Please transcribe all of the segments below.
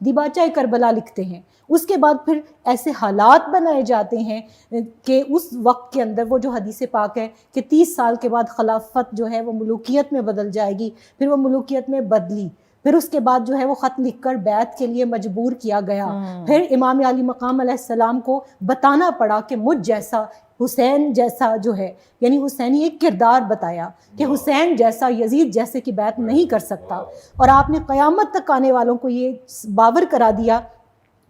دیباچہ کربلا لکھتے ہیں. اس کے بعد پھر ایسے حالات بنائے جاتے ہیں کہ اس وقت کے اندر وہ جو حدیث پاک ہے کہ 30 سال کے بعد خلافت جو ہے وہ ملوکیت میں بدل جائے گی، پھر وہ ملوکیت میں بدلی، پھر اس کے بعد جو ہے وہ خط لکھ کر بیعت کے لیے مجبور کیا گیا. پھر امام علی مقام علیہ السلام کو بتانا پڑا کہ مجھ جیسا، حسین جیسا جو ہے، یعنی حسینی ایک کردار بتایا کہ حسین جیسا، یزید جیسے کی بیعت نہیں کر سکتا. اور آپ نے قیامت تک آنے والوں کو یہ باور کرا دیا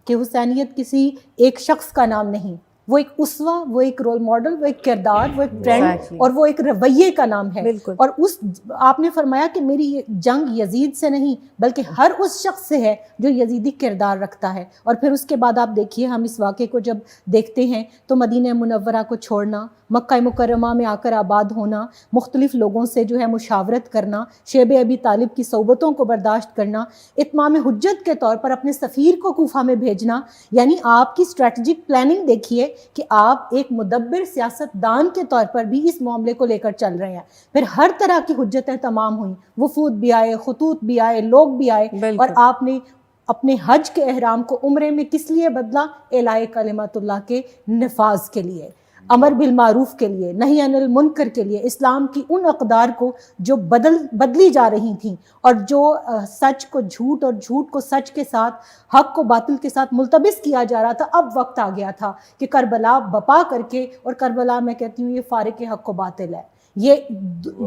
کہ حسینیت کسی ایک شخص کا نام نہیں، وہ ایک اسوہ، وہ ایک رول ماڈل، وہ ایک کردار، وہ ایک ٹرینڈ اور وہ ایک رویے کا نام ہے. اور اس آپ نے فرمایا کہ میری یہ جنگ یزید سے نہیں بلکہ ہر اس شخص سے ہے جو یزیدی کردار رکھتا ہے. اور پھر اس کے بعد آپ دیکھیے، ہم اس واقعے کو جب دیکھتے ہیں تو مدینہ منورہ کو چھوڑنا، مکہ مکرمہ میں آ کر آباد ہونا، مختلف لوگوں سے جو ہے مشاورت کرنا، شیب ابی طالب کی صحبتوں کو برداشت کرنا، اتمام حجت کے طور پر اپنے سفیر کو کوفہ میں بھیجنا. یعنی آپ کی اسٹریٹجک پلاننگ دیکھیے کہ آپ ایک مدبر سیاست دان کے طور پر بھی اس معاملے کو لے کر چل رہے ہیں. پھر ہر طرح کی حجتیں تمام ہوئیں، وفود بھی آئے، خطوط بھی آئے، لوگ بھی آئے، اور آپ نے اپنے حج کے احرام کو عمرے میں کس لیے بدلا؟ اعلاء کلمات اللہ کے نفاذ کے لیے، امر بالمعروف کے لیے، نہی عن المنکر کے لیے، اسلام کی ان اقدار کو جو بدلی جا رہی تھیں، اور جو سچ کو جھوٹ اور جھوٹ کو سچ کے ساتھ، حق کو باطل کے ساتھ ملتبس کیا جا رہا تھا. اب وقت آ گیا تھا کہ کربلا بپا کر کے، اور کربلا میں کہتی ہوں یہ فارق حق و باطل ہے، یہ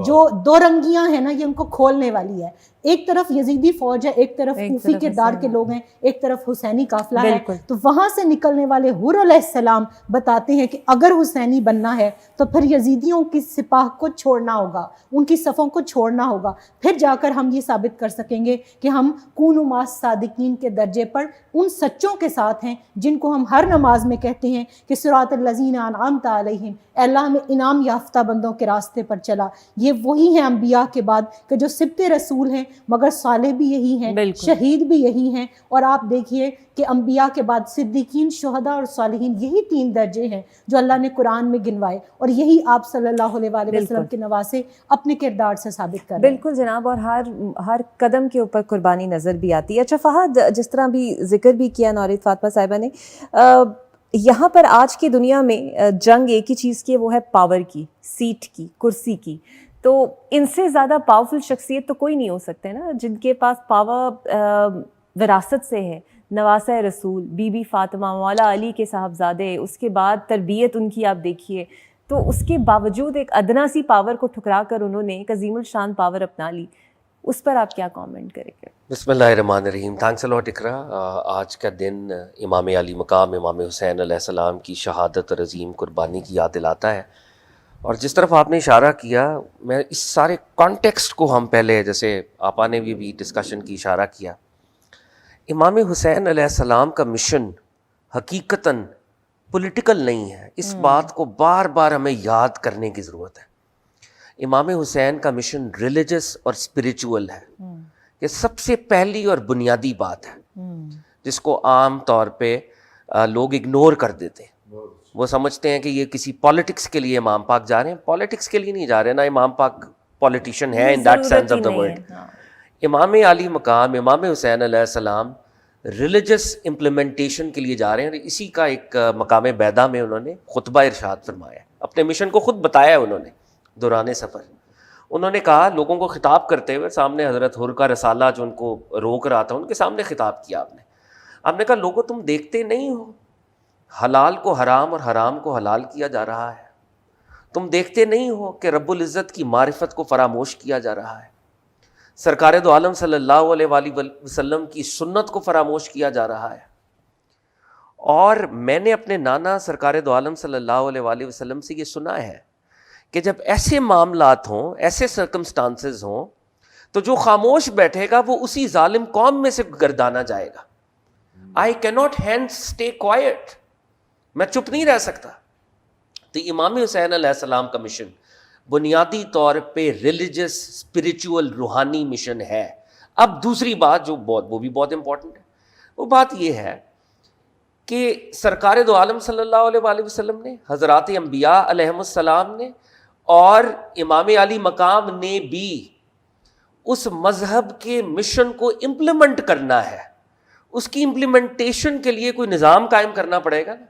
جو دو رنگیاں ہیں نا، یہ ان کو کھولنے والی ہے. ایک طرف یزیدی فوج ہے، ایک طرف کوفی کردار کے لوگ ہیں، ایک طرف حسینی قافلہ ہے. تو وہاں سے نکلنے والے حور علیہ السلام بتاتے ہیں کہ اگر حسینی بننا ہے تو پھر یزیدیوں کی سپاہ کو چھوڑنا ہوگا، ان کی صفوں کو چھوڑنا ہوگا. پھر جا کر ہم یہ ثابت کر سکیں گے کہ ہم کونوا مع الصادقین کے درجے پر ان سچوں کے ساتھ ہیں جن کو ہم ہر نماز میں کہتے ہیں کہ صراط الذین انعمت علیہم، اے اللہ ہمیں انعام یافتہ بندوں کے راستے پر چلا. یہ وہی ہیں انبیاء کے بعد کہ جو سبط رسول ہیں، مگر صالح بھی یہی ہیں، شہید بھی یہی ہیں. اور آپ دیکھیے کہ انبیاء کے بعد صدیقین، شہداء اور صالحین، یہی 3 درجے ہیں جو اللہ نے قرآن میں گنوائے، اور یہی آپ صلی اللہ علیہ وآلہ وسلم کے نواسے اپنے کردار سے ثابت کر رہے ہیں. بالکل جناب، اور ہر قدم کے اوپر قربانی نظر بھی آتی ہے. اچھا فہد، جس طرح بھی ذکر بھی کیا نورید فاطمہ صاحبہ نے، یہاں پر آج کی دنیا میں جنگ ایک ہی چیز کی ہے، وہ ہے پاور کی، سیٹ کی، کرسی کی. تو ان سے زیادہ پاورفل شخصیت تو کوئی نہیں ہو سکتے نا، جن کے پاس پاور وراثت سے ہے. نواسہ رسول، بی بی فاطمہ، مولا علی کے صاحبزادے، اس کے بعد تربیت ان کی آپ دیکھیے. تو اس کے باوجود ایک ادنا سی پاور کو ٹھکرا کر انہوں نے ایک عظیم الشان پاور اپنا لی. اس پر آپ کیا کامنٹ کریں گے؟ بسم اللہ الرحمن الرحیم. تھینکس الاٹ اقرا. آج کا دن امام علی مقام امام حسین علیہ السلام کی شہادت اور عظیم قربانی کی یاد دلاتا ہے. اور جس طرف آپ نے اشارہ کیا، میں اس سارے کانٹیکسٹ کو ہم پہلے، جیسے آپا نے بھی ڈسکشن کی اشارہ کیا، امام حسین علیہ السلام کا مشن حقیقتاً پولیٹیکل نہیں ہے. اس بات کو بار بار ہمیں یاد کرنے کی ضرورت ہے. امام حسین کا مشن ریلیجس اور اسپریچول ہے. یہ سب سے پہلی اور بنیادی بات ہے جس کو عام طور پہ لوگ اگنور کر دیتے ہیں. وہ سمجھتے ہیں کہ یہ کسی پالیٹکس کے لیے امام پاک جا رہے ہیں. پالیٹکس کے لیے نہیں جا رہے، نہ امام پاک پالیٹیشین ہے in that sense of the word. امام علی مقام امام حسین علیہ السلام ریلیجس امپلیمنٹیشن کے لیے جا رہے ہیں. اسی کا ایک مقام بیدہ میں انہوں نے خطبہ ارشاد فرمایا، اپنے مشن کو خود بتایا انہوں نے دوران سفر. انہوں نے کہا، لوگوں کو خطاب کرتے ہوئے سامنے حضرت حر کا رسالہ جو ان کو روک رہا تھا، ان کے سامنے خطاب کیا آپ نے کہا، لوگوں تم دیکھتے نہیں ہو حلال کو حرام اور حرام کو حلال کیا جا رہا ہے؟ تم دیکھتے نہیں ہو کہ رب العزت کی معرفت کو فراموش کیا جا رہا ہے؟ سرکار دو عالم صلی اللہ علیہ وآلہ وسلم کی سنت کو فراموش کیا جا رہا ہے. اور میں نے اپنے نانا سرکار دو عالم صلی اللہ علیہ وآلہ وسلم سے یہ سنا ہے کہ جب ایسے معاملات ہوں، ایسے سرکمسٹانسز ہوں، تو جو خاموش بیٹھے گا وہ اسی ظالم قوم میں سے گردانا جائے گا. I cannot hence stay quiet. میں چپ نہیں رہ سکتا. تو امام حسین علیہ السلام کا مشن بنیادی طور پہ ریلیجس، اسپریچول، روحانی مشن ہے. اب دوسری بات جو وہ بھی بہت امپورٹنٹ ہے، وہ بات یہ ہے کہ سرکار دو عالم صلی اللہ علیہ وآلہ وسلم نے، حضرات انبیاء علیہم السلام نے، اور امام علی مقام نے بھی اس مذہب کے مشن کو امپلیمنٹ کرنا ہے، اس کی امپلیمنٹیشن کے لیے کوئی نظام قائم کرنا پڑے گا نا.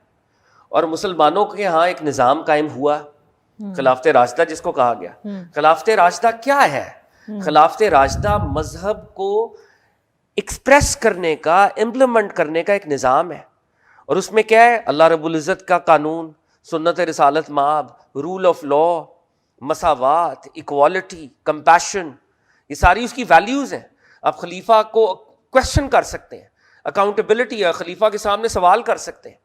اور مسلمانوں کے ہاں ایک نظام قائم ہوا، خلافت راشدہ جس کو کہا گیا. خلافت راشدہ کیا ہے؟ خلافت راشدہ مذہب کو ایکسپریس کرنے کا، امپلیمنٹ کرنے کا ایک نظام ہے. اور اس میں کیا ہے؟ اللہ رب العزت کا قانون، سنت رسالت مآب، رول آف لا، مساوات، ایکوالٹی، کمپیشن، یہ ساری اس کی ویلیوز ہیں. آپ خلیفہ کو کویشچن کر سکتے ہیں، اکاؤنٹیبلٹی ہے، خلیفہ کے سامنے سوال کر سکتے ہیں.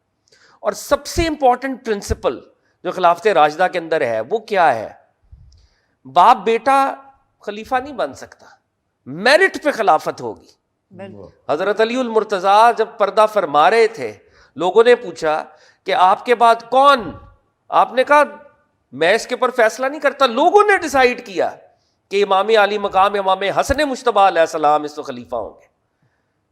اور سب سے امپورٹنٹ پرنسپل جو خلافت راشدہ کے اندر ہے وہ کیا ہے؟ باپ بیٹا خلیفہ نہیں بن سکتا، میرٹ پہ خلافت ہوگی. حضرت علی المرتضیٰ جب پردہ فرما رہے تھے، لوگوں نے پوچھا کہ آپ کے بعد کون؟ آپ نے کہا میں اس کے اوپر فیصلہ نہیں کرتا، لوگوں نے ڈیسائیڈ کیا کہ امام علی مقام امام حسن مجتبیٰ علیہ السلام اس وقت خلیفہ ہوں گے.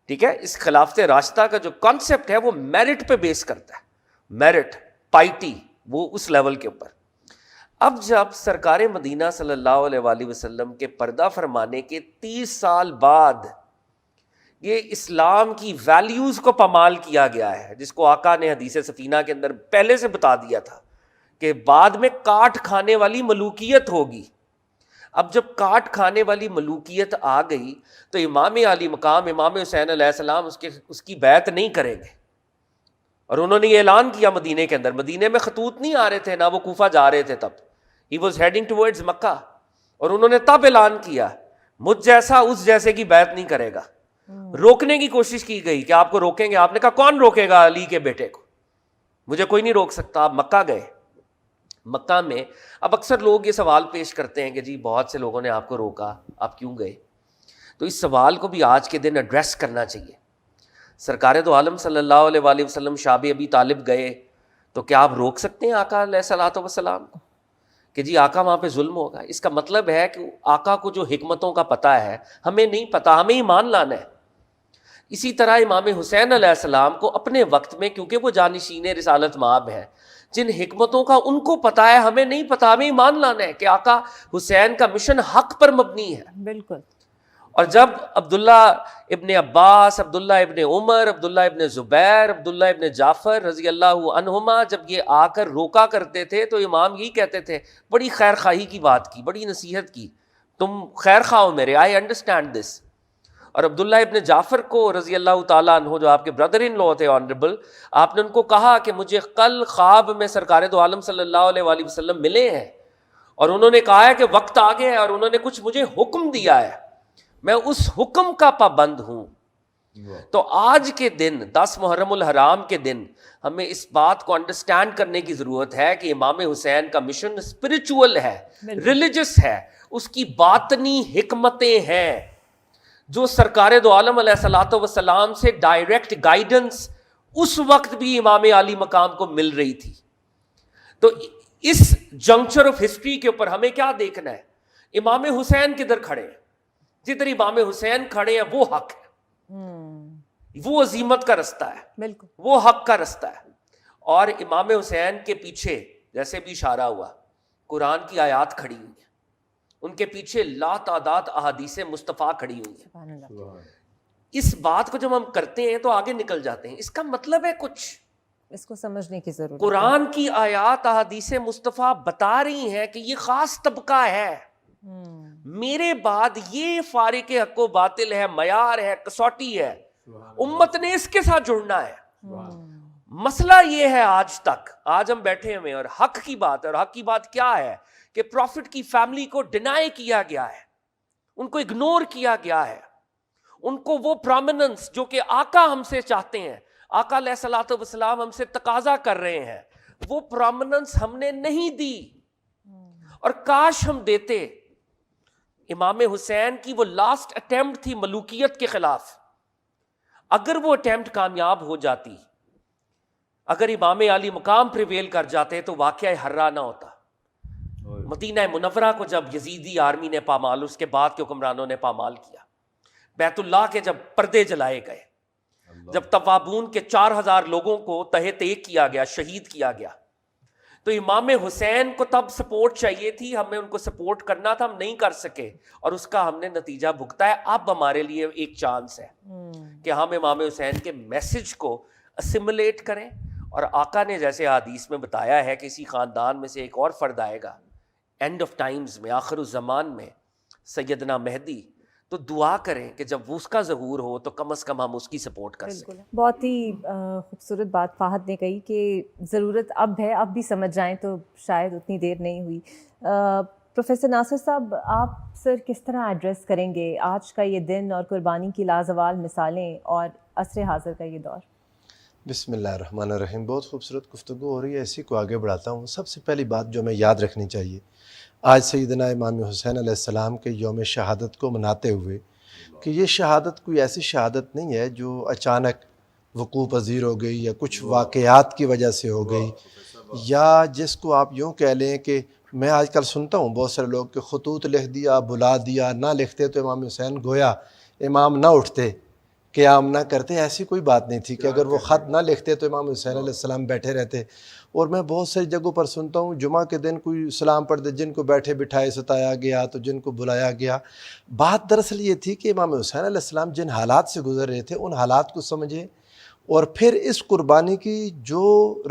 ٹھیک ہے، اس خلافت راشدہ کا جو کانسیپٹ ہے وہ میرٹ پہ بیس کرتا ہے، میرٹ، پائٹی، وہ اس لیول کے اوپر. اب جب سرکار مدینہ صلی اللہ علیہ وآلہ وسلم کے پردہ فرمانے کے 30 سال بعد یہ اسلام کی ویلیوز کو پامال کیا گیا ہے، جس کو آقا نے حدیث سفینہ کے اندر پہلے سے بتا دیا تھا کہ بعد میں کاٹ کھانے والی ملوکیت ہوگی. اب جب کاٹ کھانے والی ملوکیت آ گئی تو امام علی مقام امام حسین علیہ السلام اس کی بیعت نہیں کریں گے. اور انہوں نے یہ اعلان کیا مدینے کے اندر، مدینے میں خطوط نہیں آ رہے تھے، نہ وہ کوفہ جا رہے تھے، تب ہی واز ہیڈنگ ٹورڈز مکہ. اور انہوں نے تب اعلان کیا مجھ جیسا اس جیسے کی بیعت نہیں کرے گا. روکنے کی کوشش کی گئی کہ آپ کو روکیں گے. آپ نے کہا کون روکے گا علی کے بیٹے کو؟ مجھے کوئی نہیں روک سکتا. آپ مکہ گئے. مکہ میں اب اکثر لوگ یہ سوال پیش کرتے ہیں کہ جی بہت سے لوگوں نے آپ کو روکا، آپ کیوں گئے؟ تو اس سوال کو بھی آج کے دن ایڈریس کرنا چاہیے. سرکار دو عالم صلی اللہ علیہ وآلہ وسلم شاب ابی طالب گئے تو کیا آپ روک سکتے ہیں آقا علیہ الصلوۃ والسلام کو کہ جی آقا وہاں پہ ظلم ہوگا؟ اس کا مطلب ہے کہ آقا کو جو حکمتوں کا پتہ ہے ہمیں نہیں پتہ، ہمیں ایمان لانا ہے. اسی طرح امام حسین علیہ السلام کو اپنے وقت میں، کیونکہ وہ جانشین رسالت مآب ہیں، جن حکمتوں کا ان کو پتہ ہے ہمیں نہیں پتہ، ہمیں ایمان لانا ہے کہ آقا حسین کا مشن حق پر مبنی ہے. بالکل. اور جب عبداللہ ابن عباس، عبداللہ ابن عمر، عبداللہ ابن زبیر، عبداللہ ابن جعفر رضی اللہ عنہما جب یہ آ کر روکا کرتے تھے تو امام یہی کہتے تھے، بڑی خیر خواہی کی بات کی، بڑی نصیحت کی، تم خیر خواہ ہو میرے، آئی انڈرسٹینڈ دس. اور عبداللہ ابن جعفر کو رضی اللہ تعالیٰ عنہ جو آپ کے بردر ان لو تھے آنریبل، آپ نے ان کو کہا کہ مجھے کل خواب میں سرکار دو عالم صلی اللہ علیہ وآلہ وسلم ملے ہیں اور انہوں نے کہا ہے کہ وقت آ گیا ہے اور انہوں نے کچھ مجھے حکم دیا ہے، میں اس حکم کا پابند ہوں. تو آج کے دن 10 محرم الحرام کے دن ہمیں اس بات کو انڈرسٹینڈ کرنے کی ضرورت ہے کہ امام حسین کا مشن اسپرچول ہے، ریلیجس ہے، اس کی باطنی حکمتیں ہیں جو سرکار دو عالم علیہ الصلوۃ والسلام سے ڈائریکٹ گائیڈنس اس وقت بھی امام علی مقام کو مل رہی تھی. تو اس جنکچر آف ہسٹری کے اوپر ہمیں کیا دیکھنا ہے؟ امام حسین کدھر کھڑے ہیں؟ جدھر امام حسین کھڑے ہیں وہ حق ہے، وہ عظیمت کا رستہ ہے، بالکل وہ حق کا رستہ ہے. اور امام حسین کے پیچھے جیسے بھی اشارہ ہوا قرآن کی آیات کھڑی ہوئی ہیں، ان کے پیچھے لا تعداد احادیث مصطفیٰ کھڑی ہوئی ہیں. اس بات کو جب ہم کرتے ہیں تو آگے نکل جاتے ہیں. اس کا مطلب ہے کچھ اس کو سمجھنے کی ضرورت ہے. قرآن کی آیات احادیث مصطفیٰ بتا رہی ہیں کہ یہ خاص طبقہ ہے، میرے بعد یہ فارق حق و باطل ہے، معیار ہے، کسوٹی ہے، امت نے اس کے ساتھ جڑنا ہے. مسئلہ یہ ہے آج ہم بیٹھے ہوئے اور حق کی بات ہے. اور حق کی بات کیا ہے کہ پروفٹ کی فیملی کو ڈینائی کیا گیا ہے، ان کو اگنور کیا گیا ہے، ان کو وہ پرومیننس جو کہ آقا ہم سے چاہتے ہیں، آقا علیہ الصلوۃ والسلام ہم سے تقاضا کر رہے ہیں، وہ پرومیننس ہم نے نہیں دی. اور کاش ہم دیتے. امام حسین کی وہ لاسٹ اٹیمپٹ تھی ملوکیت کے خلاف، اگر وہ اٹیمپٹ کامیاب ہو جاتی، اگر امام علی مقام پریویل کر جاتے تو واقعہ حرہ نہ ہوتا. مدینہ منورہ کو جب یزیدی آرمی نے پامال، اس کے بعد کے حکمرانوں نے پامال کیا، بیت اللہ کے جب پردے جلائے گئے، جب توابون کے 4000 لوگوں کو تہہ تیگ کیا گیا، شہید کیا گیا، تو امام حسین کو تب سپورٹ چاہیے تھی، ہمیں ان کو سپورٹ کرنا تھا، ہم نہیں کر سکے، اور اس کا ہم نے نتیجہ بھگتا ہے۔ اب ہمارے لیے ایک چانس ہے کہ ہم امام حسین کے میسج کو اسیمولیٹ کریں، اور آقا نے جیسے حدیث میں بتایا ہے کہ اسی خاندان میں سے ایک اور فرد آئے گا اینڈ آف ٹائمز میں، آخر الزمان میں، سیدنا مہدی، تو دعا کریں کہ جب وہ اس کا ظہور ہو تو کم از کم ہم اس کی سپورٹ کر سکیں۔ بہت ہی خوبصورت بات فہد نے کہی کہ ضرورت اب ہے، اب بھی سمجھ جائیں تو شاید اتنی دیر نہیں ہوئی۔ پروفیسر ناصر صاحب، آپ سر کس طرح ایڈریس کریں گے آج کا یہ دن اور قربانی کی لازوال مثالیں اور عصر حاضر کا یہ دور؟ بسم اللہ الرحمن الرحیم۔ بہت خوبصورت گفتگو ہو رہی ہے، اسی کو آگے بڑھاتا ہوں۔ سب سے پہلی بات جو ہمیں یاد رکھنی چاہیے، آج سیدنا امام حسین علیہ السلام کے یوم شہادت کو مناتے ہوئے، کہ یہ شہادت کوئی ایسی شہادت نہیں ہے جو اچانک وقوع پذیر ہو گئی یا کچھ واقعات کی وجہ سے ہو گئی، یا جس کو آپ یوں کہہ لیں کہ میں آج کل سنتا ہوں بہت سارے لوگ کہ خطوط لکھ دیا، بلا دیا، نہ لکھتے تو امام حسین گویا امام نہ اٹھتے، قیام نہ کرتے۔ ایسی کوئی بات نہیں تھی کہ اگر وہ خط نہ لکھتے تو امام حسین علیہ السلام بیٹھے رہتے۔ اور میں بہت ساری جگہوں پر سنتا ہوں جمعہ کے دن کوئی سلام پڑھتے، جن کو بیٹھے بٹھائے ستایا گیا تو جن کو بلایا گیا۔ بات دراصل یہ تھی کہ امام حسین علیہ السلام جن حالات سے گزر رہے تھے ان حالات کو سمجھیں، اور پھر اس قربانی کی جو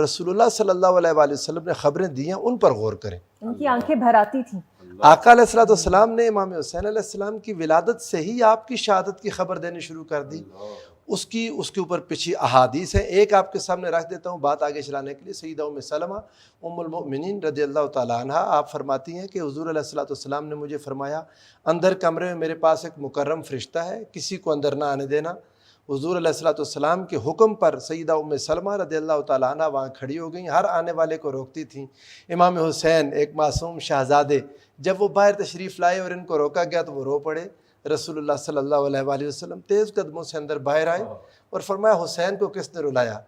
رسول اللہ صلی اللہ علیہ وآلہ وسلم نے خبریں دی ہیں ان پر غور کریں۔ ان کی آنکھیں بھر آتی تھیں۔ آقا علیہ السلام نے امام حسین علیہ السلام کی ولادت سے ہی آپ کی شہادت کی خبر دینی شروع کر دی۔ اس کے اوپر پیچھے احادیث ہیں، ایک آپ کے سامنے رکھ دیتا ہوں بات آگے چلانے کے لیے۔ سیدہ ام سلمہ ام المؤمنین رضی اللہ تعالیٰ عنہ آپ فرماتی ہیں کہ حضور علیہ السلام نے مجھے فرمایا، اندر کمرے میں میرے پاس ایک مکرم فرشتہ ہے، کسی کو اندر نہ آنے دینا۔ حضور علیہ السلام کے حکم پر سیدہ ام سلمہ رضی اللہ تعالیٰ عنہ وہاں کھڑی ہو گئیں، ہر آنے والے کو روکتی تھیں۔ امام حسین ایک معصوم شہزادے جب وہ باہر تشریف لائے اور ان کو روکا گیا تو وہ رو پڑے۔ رسول اللہ صلی اللہ علیہ وآلہ وسلم تیز قدموں سے اندر باہر آئے اور فرمایا، حسین کو کس نے رلایا؟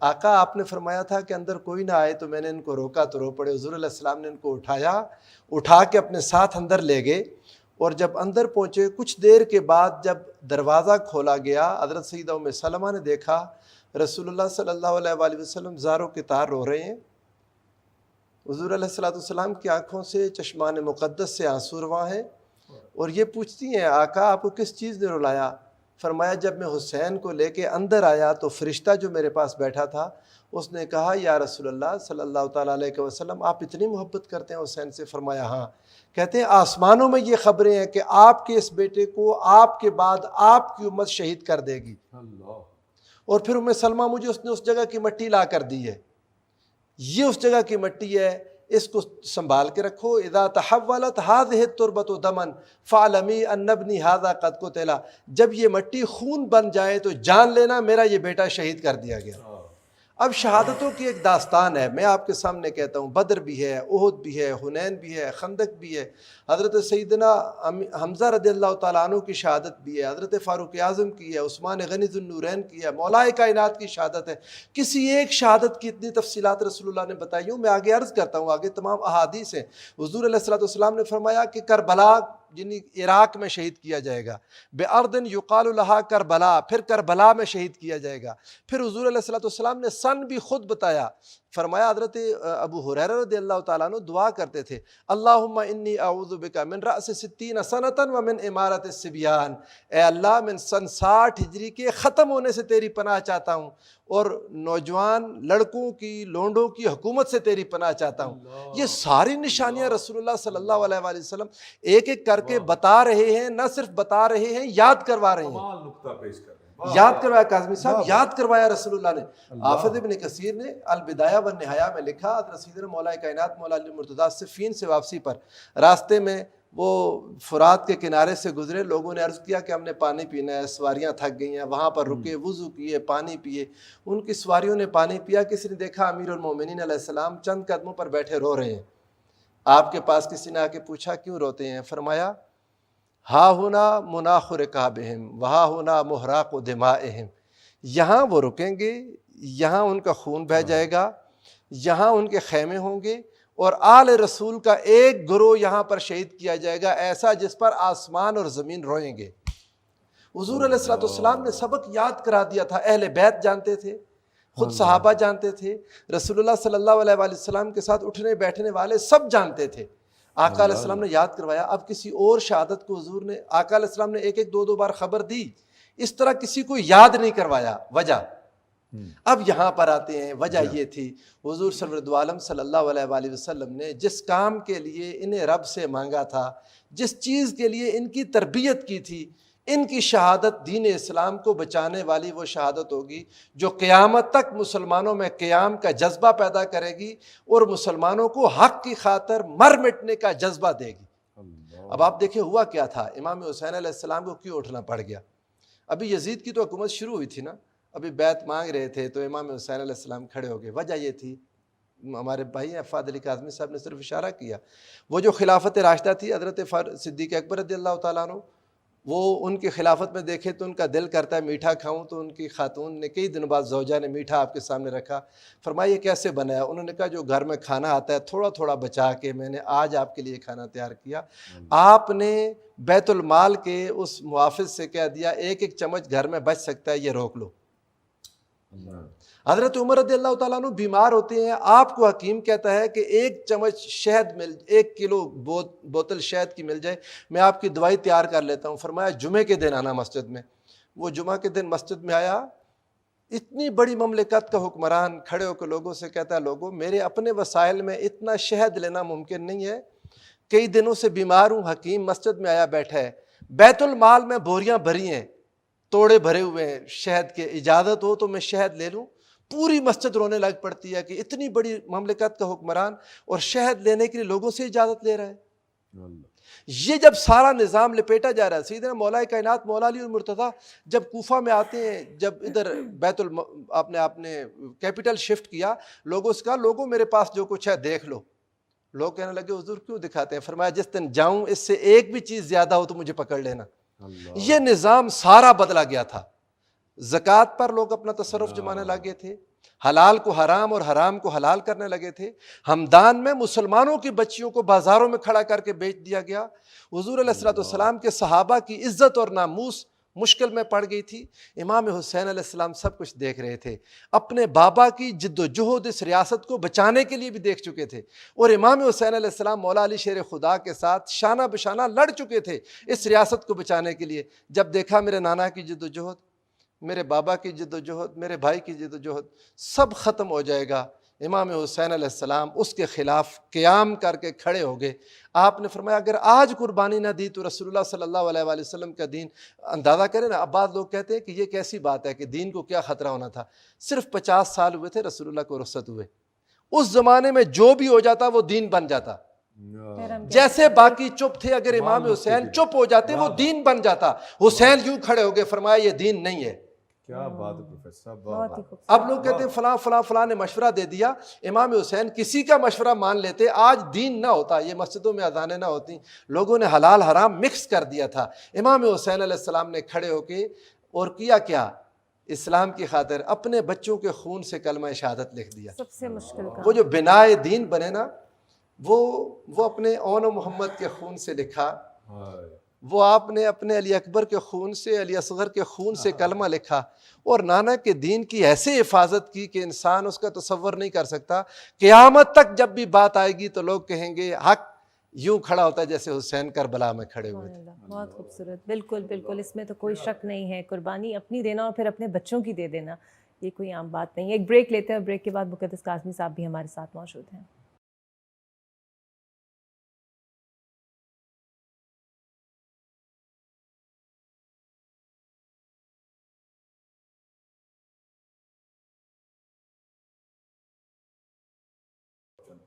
آقا آپ نے فرمایا تھا کہ اندر کوئی نہ آئے تو میں نے ان کو روکا تو رو پڑے۔ حضور علیہ السلام نے ان کو اٹھا کے اپنے ساتھ اندر لے گئے، اور جب اندر پہنچے کچھ دیر کے بعد جب دروازہ کھولا گیا، حضرت سیدہ ام سلمہ نے دیکھا رسول اللہ صلی اللہ علیہ وآلہ وسلم زاروں کے تار رو رہے ہیں۔ حضور علیہ السلام کی آنکھوں سے چشمان مقدس سے آنسو رواں ہیں، اور یہ پوچھتی ہیں آقا آپ کو کس چیز نے رلایا؟ فرمایا جب میں حسین کو لے کے اندر آیا تو فرشتہ جو میرے پاس بیٹھا تھا اس نے کہا یا رسول اللہ صلی اللہ تعالیٰ علیہ وسلم آپ اتنی محبت کرتے ہیں حسین سے؟ فرمایا ہاں۔ کہتے ہیں آسمانوں میں یہ خبریں ہیں کہ آپ کے اس بیٹے کو آپ کے بعد آپ کی امت شہید کر دے گی، اور پھر ام سلمہ مجھے اس نے اس جگہ کی مٹی لا کر دی ہے، یہ اس جگہ کی مٹی ہے، اس کو سنبھال کے رکھو۔ اذا تحولت هذه التربة دما فاعلمی ان ابنی هذا قد قتل، جب یہ مٹی خون بن جائے تو جان لینا میرا یہ بیٹا شہید کر دیا گیا۔ اب شہادتوں کی ایک داستان ہے، میں آپ کے سامنے کہتا ہوں بدر بھی ہے، احد بھی ہے، حنین بھی ہے، خندق بھی ہے، حضرت سیدنا حمزہ رضی اللہ تعالیٰ عنہ کی شہادت بھی ہے، حضرت فاروق اعظم کی ہے، عثمان غنی ذو النورین کی ہے، مولا کائنات کی شہادت ہے۔ کسی ایک شہادت کی اتنی تفصیلات رسول اللہ نے بتائی ہوں، میں آگے عرض کرتا ہوں، آگے تمام احادیث ہیں۔ حضور علیہ السلام نے فرمایا کہ کربلا یعنی عراق میں شہید کیا جائے گا، بِأَرْضٍ يُقَالُ لَهَا کربلا، پھر کربلا میں شہید کیا جائے گا۔ پھر حضور علیہ السلام نے سن بھی خود بتایا، فرمایا حضرت ابو ہریرہ رضی اللہ تعالیٰ عنہ دعا کرتے تھے، اللہم انی اعوذ بک من رأس 60 سنۃ ومن امارت الصبیان، اے اللہ میں سن 60 ہجری کے ختم ہونے سے تیری پناہ چاہتا ہوں، اور نوجوان لڑکوں کی لونڈوں کی حکومت سے تیری پناہ چاہتا ہوں۔ یہ ساری نشانیاں رسول اللہ صلی اللہ علیہ وآلہ وسلم ایک ایک کر کے بتا رہے ہیں، نہ صرف بتا رہے ہیں، یاد کروا رہے ہیں۔ یاد کروایا کاظمی صاحب، یاد کروایا رسول اللہ نے۔ حافظ ابن کثیر نے البدایہ والنہایہ میں لکھا، حضرت سیدنا مولا کائنات مولا علی مرتضیٰ صفین سے واپسی پر راستے میں وہ فرات کے کنارے سے گزرے، لوگوں نے عرض کیا کہ ہم نے پانی پینا ہے، سواریاں تھک گئی ہیں، وہاں پر رکے، وضو کیے، پانی پیے، ان کی سواریوں نے پانی پیا، کسی نے دیکھا امیر المومنین علیہ السلام چند قدموں پر بیٹھے رو رہے ہیں۔ آپ کے پاس کسی نے آ کے پوچھا کیوں روتے ہیں؟ فرمایا ہا ہونا مناخ رکابہم وہا ہونا محراق دمائہم، یہاں وہ رکیں گے، یہاں ان کا خون بہہ جائے گا، یہاں ان کے خیمے ہوں گے، اور آل رسول کا ایک گروہ یہاں پر شہید کیا جائے گا، ایسا جس پر آسمان اور زمین روئیں گے۔ حضور علیہ السلام نے سبق یاد کرا دیا تھا، اہل بیت جانتے تھے، خود صحابہ جانتے تھے, رسول اللہ صلی اللہ علیہ وآلہ وسلم کے ساتھ اٹھنے بیٹھنے والے سب جانتے تھے. آقا علیہ السلام نے یاد کروایا. اب کسی اور شہادت کو حضور نے, آقا علیہ السلام نے ایک ایک دو بار خبر دی, اس طرح کسی کو یاد نہیں کروایا. وجہ اب یہاں پر آتے ہیں. وجہ یہ تھی حضور سرورد عالم صلی اللہ علیہ وآلہ وسلم نے جس کام کے لیے انہیں رب سے مانگا تھا, جس چیز کے لیے ان کی تربیت کی تھی, ان کی شہادت دین اسلام کو بچانے والی وہ شہادت ہوگی جو قیامت تک مسلمانوں میں قیام کا جذبہ پیدا کرے گی اور مسلمانوں کو حق کی خاطر مر مٹنے کا جذبہ دے گی. اب آپ دیکھیں ہوا کیا تھا, امام حسین علیہ السلام کو کیوں اٹھنا پڑ گیا؟ ابھی یزید کی تو حکومت شروع ہوئی تھی نا, ابھی بیعت مانگ رہے تھے تو امام حسین علیہ السلام کھڑے ہو گئے. وجہ یہ تھی, ہمارے بھائی افاد علی کاظمی صاحب نے صرف اشارہ کیا, وہ جو خلافت راشدہ تھی حضرت صدیق اکبر رضی اللہ تعالیٰ عنہ, وہ ان کی خلافت میں دیکھے تو ان کا دل کرتا ہے میٹھا کھاؤں, تو ان کی خاتون نے کئی دنوں بعد زوجہ نے میٹھا آپ کے سامنے رکھا. فرمایا یہ کیسے بنایا؟ انہوں نے کہا جو گھر میں کھانا آتا ہے تھوڑا تھوڑا بچا کے میں نے آج آپ کے لیے کھانا تیار کیا. آپ نے بیت المال کے اس محافظ سے کہہ دیا ایک ایک چمچ گھر میں بچ سکتا ہے, یہ روک لو. حضرت عمر رضی اللہ تعالیٰ عنہ بیمار ہوتے ہیں, آپ کو حکیم کہتا ہے کہ ایک چمچ شہد ایک کلو بوتل شہد کی مل جائے, میں آپ کی دوائی تیار کر لیتا ہوں. فرمایا جمعے کے دن آنا مسجد میں. وہ جمعہ کے دن مسجد میں آیا, اتنی بڑی مملکت کا حکمران کھڑے ہو کے لوگوں سے کہتا ہے لوگوں میرے اپنے وسائل میں اتنا شہد لینا ممکن نہیں ہے, کئی دنوں سے بیمار ہوں. حکیم مسجد میں آیا بیٹھا ہے, بیت المال میں بوریاں بھری ہیں, توڑے بھرے ہوئے ہیں شہد کے, اجازت ہو تو میں شہد لے لوں. پوری مسجد رونے لگ پڑتی ہے کہ اتنی بڑی مملکت کا حکمران اور شہد لینے کے لیے لوگوں سے اجازت لے رہا ہے. یہ جب سارا نظام لپیٹا جا رہا ہے, سیدنا مولا کائنات مولا علی المرتضیٰ جب کوفہ میں آتے ہیں, جب ادھر آپ نے کیپٹل شفٹ کیا, لوگوں سے کہا لوگوں میرے پاس جو کچھ ہے دیکھ لو. لوگ کہنے لگے حضور کیوں دکھاتے ہیں؟ فرمایا جس دن جاؤں اس سے ایک بھی چیز زیادہ ہو تو مجھے پکڑ لینا. یہ نظام سارا بدلا گیا تھا. زکوٰۃ پر لوگ اپنا تصرف جمانے لگے تھے, حلال کو حرام اور حرام کو حلال کرنے لگے تھے. ہمدان میں مسلمانوں کی بچیوں کو بازاروں میں کھڑا کر کے بیچ دیا گیا. حضور علیہ الصلوۃ والسلام کے صحابہ کی عزت اور ناموس مشکل میں پڑ گئی تھی. امام حسین علیہ السلام سب کچھ دیکھ رہے تھے, اپنے بابا کی جد و جہد اس ریاست کو بچانے کے لیے بھی دیکھ چکے تھے, اور امام حسین علیہ السلام مولا علی شیر خدا کے ساتھ شانہ بشانہ لڑ چکے تھے اس ریاست کو بچانے کے لیے. جب دیکھا میرے نانا کی جد و جہد, میرے بابا کی جد و جہد, میرے بھائی کی جد و جہد سب ختم ہو جائے گا, امام حسین علیہ السلام اس کے خلاف قیام کر کے کھڑے ہو گئے. آپ نے فرمایا اگر آج قربانی نہ دی تو رسول اللہ صلی اللہ علیہ وآلہ وسلم کا دین, اندازہ کریں نا. اب بعض لوگ کہتے ہیں کہ یہ کیسی بات ہے کہ دین کو کیا خطرہ ہونا تھا. صرف 50 سال ہوئے تھے رسول اللہ کو رخصت ہوئے, اس زمانے میں جو بھی ہو جاتا وہ دین بن جاتا. جیسے باقی چپ تھے, اگر امام حسین چپ ہو جاتے وہ دین بن جاتا. حسین یوں کھڑے ہو گئے, فرمایا یہ دین نہیں ہے. کیا بات ہے پروفیسر صاحب. اب لوگ کہتے ہیں فلاں نے مشورہ دے دیا. امام حسین کسی کا مشورہ مان لیتے, آج دین نہ ہوتا, یہ مسجدوں میں اذانیں نہ ہوتی. لوگوں نے حلال حرام مکس کر دیا تھا. امام حسین علیہ السلام نے کھڑے ہو کے اور کیا اسلام کی خاطر اپنے بچوں کے خون سے کلمہ شہادت لکھ دیا. سب سے مشکل وہ جو بنائے دین بنے نا, وہ اپنے اون و محمد کے خون سے لکھا. وہ آپ نے اپنے علی اکبر کے خون سے, علی اصغر کے خون سے کلمہ لکھا, اور نانا کے دین کی ایسے حفاظت کی کہ انسان اس کا تصور نہیں کر سکتا. قیامت تک جب بھی بات آئے گی تو لوگ کہیں گے حق یوں کھڑا ہوتا ہے جیسے حسین کربلا میں کھڑے ہوئے تھے. بہت خوبصورت, بالکل بالکل, اس میں تو کوئی شک نہیں ہے. قربانی اپنی دینا اور پھر اپنے بچوں کی دے دینا, یہ کوئی عام بات نہیں ہے. ایک بریک لیتے ہیں, بریک کے بعد مقدس کاظمی صاحب بھی ہمارے ساتھ موجود ہیں.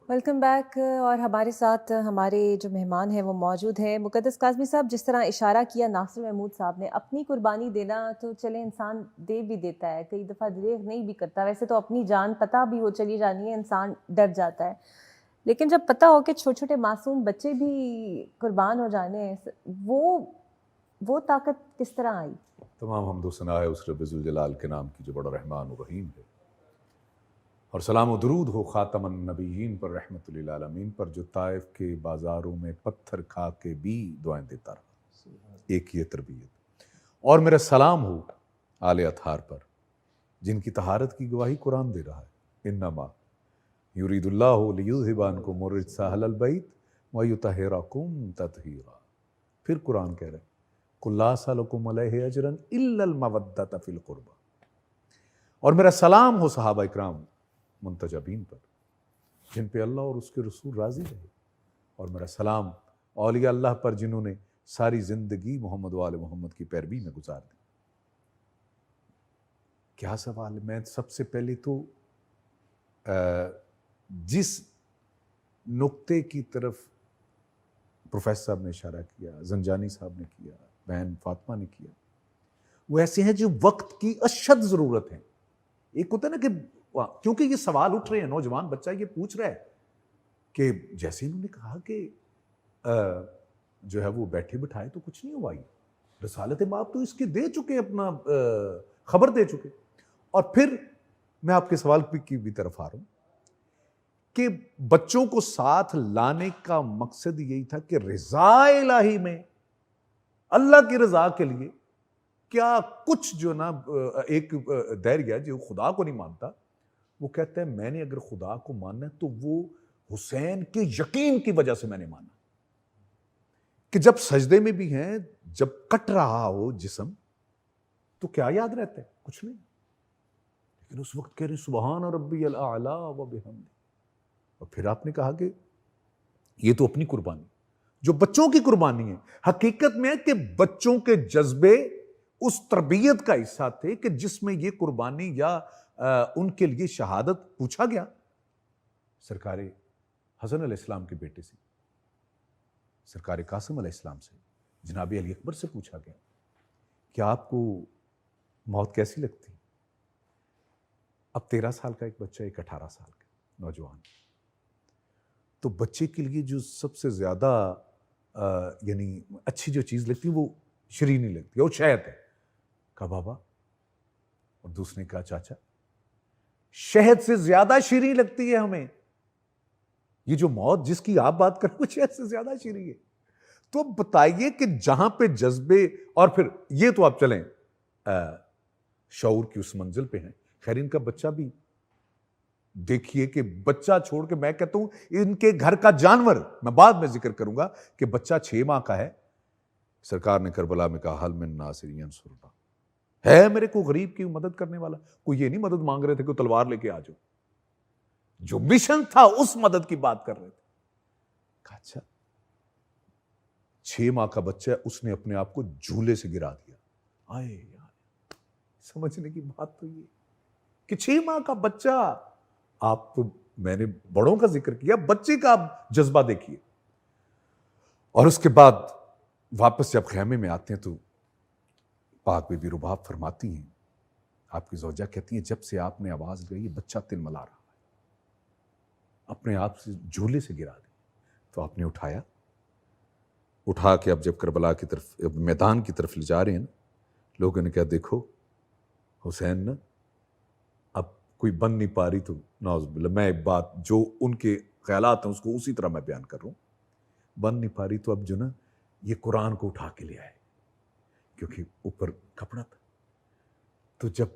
Welcome back. اور ہمارے ساتھ ہمارے جو مہمان ہیں وہ موجود ہیں. مقدس کاظمی صاحب, جس طرح اشارہ کیا ناصر محمود صاحب نے, اپنی قربانی دینا تو چلے انسان دے بھی دیتا ہے, کئی دفعہ دیر نہیں بھی کرتا. ویسے تو اپنی جان پتہ بھی ہو چلی جانی ہے انسان ڈر جاتا ہے, لیکن جب پتہ ہو کہ چھوٹے چھوٹے معصوم بچے بھی قربان ہو جانے ہیں, وہ طاقت کس طرح آئی؟ تمام حمد و ثنا ہے اس رب ذوالجلال کے نام کی جو بڑا رحمان و رحیم ہے, اور سلام و درود ہو خاتم النبیین پر, رحمت للعالمین پر, جو طائف کے بازاروں میں پتھر کھا کے بھی دعائیں دیتا رہا. ایک یہ تربیت. اور میرا سلام ہو آل اطہار پر, جن کی طہارت کی گواہی قرآن دے رہا ہے، انما یرید اللہ لیذھب عنکم الرجس اہل البیت ویطہرکم تطہیرا۔ پھر قرآن کہہ رہا ہے قل لا اسألکم علیہ اجرا الا المودۃ فی القربى، اور میرا سلام ہو صحابہ اکرام منتجبین پر جن پہ اللہ اور اس کے رسول راضی رہے، اور میرا سلام اولیاء اللہ پر جنہوں نے ساری زندگی محمد و آل محمد کی پیروی میں گزار دی۔ کیا سوال ہے؟ میں سب سے پہلے تو جس نقطے کی طرف پروفیسر صاحب نے اشارہ کیا، زنجانی صاحب نے کیا، بہن فاطمہ نے کیا، وہ ایسے ہیں جو وقت کی اشد ضرورت ہے۔ ایک ہوتا ہے نا کہ کیونکہ یہ سوال اٹھ رہے ہیں، نوجوان بچہ یہ پوچھ رہا ہے کہ جیسے انہوں نے کہا کہ جو ہے وہ بیٹھے بٹھائے تو کچھ نہیں ہوا، یہ رسالت باب تو اس کے دے چکے، اپنا خبر دے چکے۔ اور پھر میں آپ کے سوال کی بھی طرف آ رہا ہوں کہ بچوں کو ساتھ لانے کا مقصد یہی تھا کہ رضا الہی میں، اللہ کی رضا کے لیے کیا کچھ جو نا ایک دائرہ جو خدا کو نہیں مانتا، وہ کہتا ہے میں نے اگر خدا کو ماننا ہے تو وہ حسین کے یقین کی وجہ سے میں نے مانا، کہ جب سجدے میں بھی ہیں، جب کٹ رہا ہو جسم تو کیا یاد رہتا ہے؟ کچھ نہیں، لیکن اس وقت کہہ رہے سبحان ربی الاعلی و بحمدہ۔ اور پھر آپ نے کہا کہ یہ تو اپنی قربانی، جو بچوں کی قربانی ہے، حقیقت میں ہے کہ بچوں کے جذبے اس تربیت کا حصہ تھے کہ جس میں یہ قربانی یا ان کے لیے شہادت پوچھا گیا سرکار حسن علیہ السلام کے بیٹے سے، سرکار قاسم علیہ السلام سے، جناب علی اکبر سے پوچھا گیا کہ آپ کو موت کیسی لگتی؟ اب 13 سال کا ایک بچہ، ایک 18 سال کا نوجوان، تو بچے کے لیے جو سب سے زیادہ یعنی اچھی جو چیز لگتی ہے وہ شیرینی لگتی ہے، اور شہد ہے۔ کہا بابا، اور دوسرے کہا چاچا شہد سے زیادہ شیریں لگتی ہے ہمیں، یہ جو موت جس کی آپ بات کریں وہ شہد سے زیادہ شیریں ہے۔ تو اب بتائیے کہ جہاں پہ جذبے، اور پھر یہ تو آپ چلیں شعور کی اس منزل پہ ہیں۔ خیر ان کا بچہ بھی دیکھیے کہ بچہ چھوڑ کے، میں کہتا ہوں ان کے گھر کا جانور، میں بعد میں ذکر کروں گا کہ بچہ 6 ماہ کا ہے، سرکار نے کربلا میں کہا حل من ناصر ینصرنا، ہے میرے کو غریب کی مدد کرنے والا؟ کوئی یہ نہیں مدد مانگ رہے تھے کہ تلوار لے کے آ جاؤ، جو مشن تھا اس مدد کی بات کر رہے تھے۔ کہا اچھا 6 ماہ کا بچہ ہے، اس نے اپنے آپ کو جھولے سے گرا دیا۔ آئے یار، سمجھنے کی بات تو یہ کہ 6 ماہ کا بچہ، آپ تو میں نے بڑوں کا ذکر کیا، بچے کا آپ جذبہ دیکھیے۔ اور اس کے بعد واپس جب خیمے میں آتے ہیں تو پاک بی بی رباب فرماتی ہیں، آپ کی زوجہ کہتی ہیں جب سے آپ نے آواز لگائی بچہ تلملا رہا ہے، اپنے آپ سے جھولے سے گرا دیا۔ تو آپ نے اٹھایا، اٹھا کے اب جب کربلا کی طرف، میدان کی طرف لے جا رہے ہیں نا، لوگوں نے کہا دیکھو حسین نا اب کوئی بن نہیں پا رہی، تو نعوذ باللہ، میں ایک بات جو ان کے خیالات ہیں اس کو اسی طرح میں بیان کر رہا ہوں، بن نہیں پا رہی تو اب جو نا یہ قرآن کو اٹھا کے لے آئے، کیونکہ اوپر کپڑا تھا، تو جب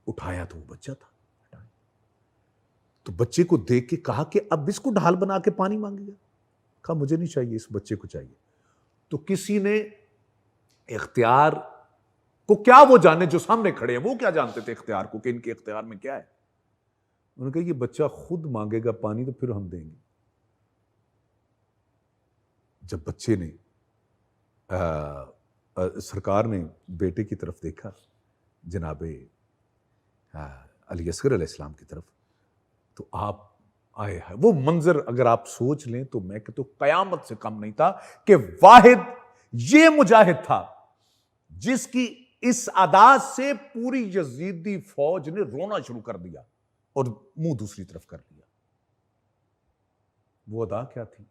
اٹھایا تو وہ بچہ تھا، تو بچے کو دیکھ کے کہا کہ اب اس کو ڈھال بنا کے پانی مانگے گا؟ کہا مجھے نہیں چاہیے، اس بچے کو چاہیے۔ تو کسی نے اختیار کو، کیا وہ جانے جو سامنے کھڑے ہیں، وہ کیا جانتے تھے اختیار کو کہ ان کے اختیار میں کیا ہے؟ انہوں نے کہا یہ بچہ خود مانگے گا پانی تو پھر ہم دیں گے۔ جب بچے نے سرکار نے بیٹے کی طرف دیکھا، جناب علی اصغر علیہ السلام کی طرف، تو آپ آئے ہیں وہ منظر اگر آپ سوچ لیں تو میں کہتا ہوں قیامت سے کم نہیں تھا کہ واحد یہ مجاہد تھا جس کی اس ادا سے پوری یزیدی فوج نے رونا شروع کر دیا اور منہ دوسری طرف کر لیا۔ وہ ادا کیا تھی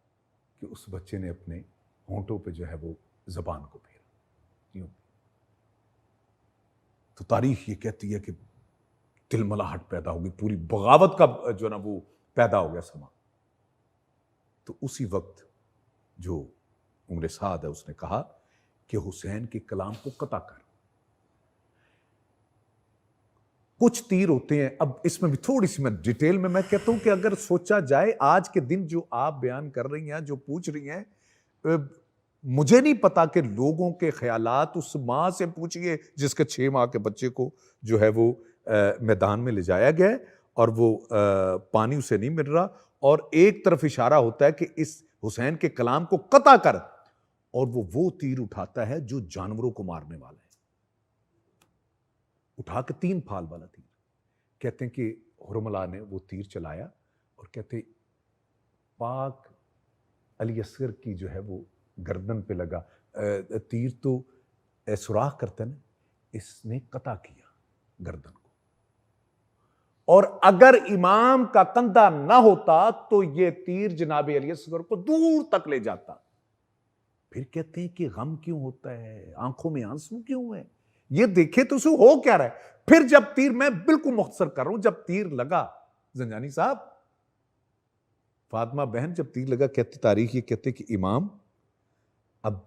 کہ اس بچے نے اپنے ہونٹوں پہ جو ہے وہ زبان کو پھیرا، یوں۔ تو تاریخ یہ کہتی ہے کہ تلملاہٹ پیدا ہوگی، پوری بغاوت کا جو نا وہ پیدا ہو گیا سما۔ تو اسی وقت جو عمر سعد ہے اس نے کہا کہ حسین کے کلام کو قطع کر، کچھ تیر ہوتے ہیں. اب اس میں بھی تھوڑی سی میں ڈیٹیل میں کہتا ہوں کہ اگر سوچا جائے آج کے دن جو آپ بیان کر رہی ہیں, جو پوچھ رہی ہیں, مجھے نہیں پتا کہ لوگوں کے خیالات اس ماں سے پوچھئے جس کے 6 ماہ کے بچے کو جو ہے وہ میدان میں لے جایا گیا ہے اور وہ پانی اسے نہیں مل رہا, اور ایک طرف اشارہ ہوتا ہے کہ اس حسین کے کلام کو قطع کر, اور وہ تیر اٹھاتا ہے جو جانوروں کو مارنے والا ہے, اٹھا کے 3 پھال والا تیر. کہتے ہیں کہ حرملہ نے وہ تیر چلایا اور کہتے پاک علی اصغر کی جو ہے وہ گردن پہ لگا. تیر تو سوراخ کرتا ہے نا, اس نے قطع کیا گردن کو, اور اگر امام کا کندھا نہ ہوتا تو یہ تیر جناب علی اصغر کو دور تک لے جاتا. پھر کہتے ہیں کہ غم کیوں ہوتا ہے, آنکھوں میں آنسو کیوں ہے, یہ دیکھے تو اسے ہو کیا رہا ہے. پھر جب تیر, میں بالکل مختصر کر رہا ہوں, جب تیر لگا زنجانی صاحب, فاطمہ بہن جب تیر لگا, کہتے تاریخ یہ کہتے کہ امام اب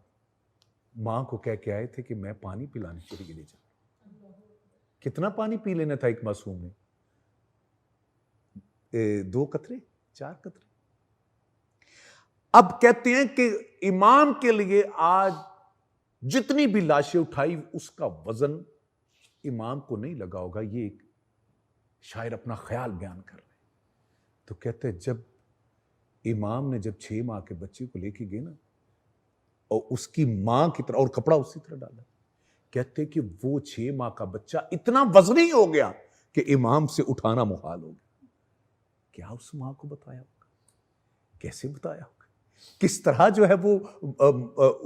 ماں کو کہہ کے آئے تھے کہ میں پانی پلانے کے لیے لے جاؤں. کتنا پانی پی لینا تھا ایک معصوم نے, 2 قطرے 4 قطرے. اب کہتے ہیں کہ امام کے لیے آج جتنی بھی لاشیں اٹھائی اس کا وزن امام کو نہیں لگا ہوگا. یہ ایک شاعر اپنا خیال بیان کر رہے ہیں. تو کہتے ہیں جب امام نے جب 6 ماہ کے بچے کو لے کے گئے نا, اور اس کی ماں کی طرح, اور کپڑا اسی طرح ڈالا, کہتے کہ وہ 6 ماہ کا بچہ اتنا وزنی ہو گیا کہ امام سے اٹھانا محال ہو گیا. کیا اس ماں کو بتایا ہوگا, کیسے بتایا ہوگا, کس طرح جو ہے وہ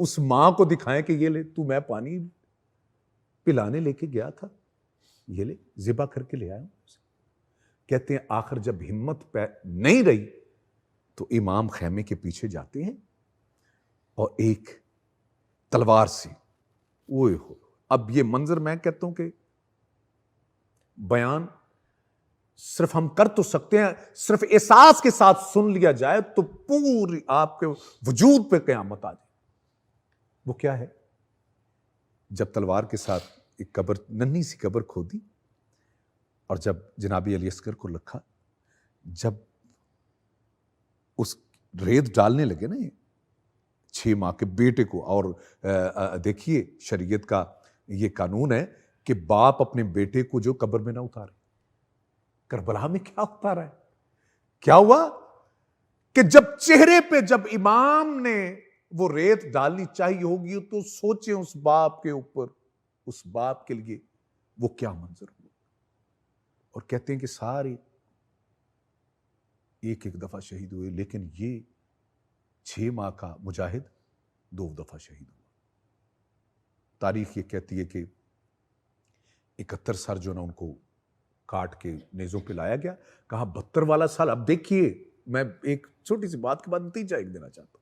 اس ماں کو دکھائیں کہ یہ لے تو, میں پانی پلانے لے کے گیا تھا, یہ لے ذبح کر کے لے آیا ہوں. کہتے ہیں آخر جب ہمت پہ نہیں رہی تو امام خیمے کے پیچھے جاتے ہیں اور ایک تلوار سے, اوئے ہو, اب یہ منظر میں کہتا ہوں کہ بیان صرف ہم کر تو سکتے ہیں, صرف احساس کے ساتھ سن لیا جائے تو پوری آپ کے وجود پہ قیامت آ جائے. وہ کیا ہے, جب تلوار کے ساتھ ایک قبر, ننھی سی قبر کھودی, اور جب جناب علی اصغر کو رکھا, جب اس ریت ڈالنے لگے نا 6 ماہ کے بیٹے کو, اور دیکھیے شریعت کا یہ قانون ہے کہ باپ اپنے بیٹے کو جو قبر میں نہ اتارے. کربلا میں کیا اتارا ہے, کیا ہوا کہ جب چہرے پہ جب امام نے وہ ریت ڈالنی چاہیے ہوگی تو سوچیں اس باپ کے اوپر, اس باپ کے لیے وہ کیا منظر ہوا. اور کہتے ہیں کہ سارے ایک دفعہ شہید ہوئے, لیکن یہ 6 ماہ کا مجاہد 2 دفعہ شہید ہوا. تاریخ یہ کہتی ہے کہ 71 سر جو نا ان کو کاٹ کے نیزوں پہ لایا گیا. کہا 72 والا سال. اب دیکھیے میں ایک چھوٹی سی بات کے بعد نتیجہ ایک دینا چاہتا ہوں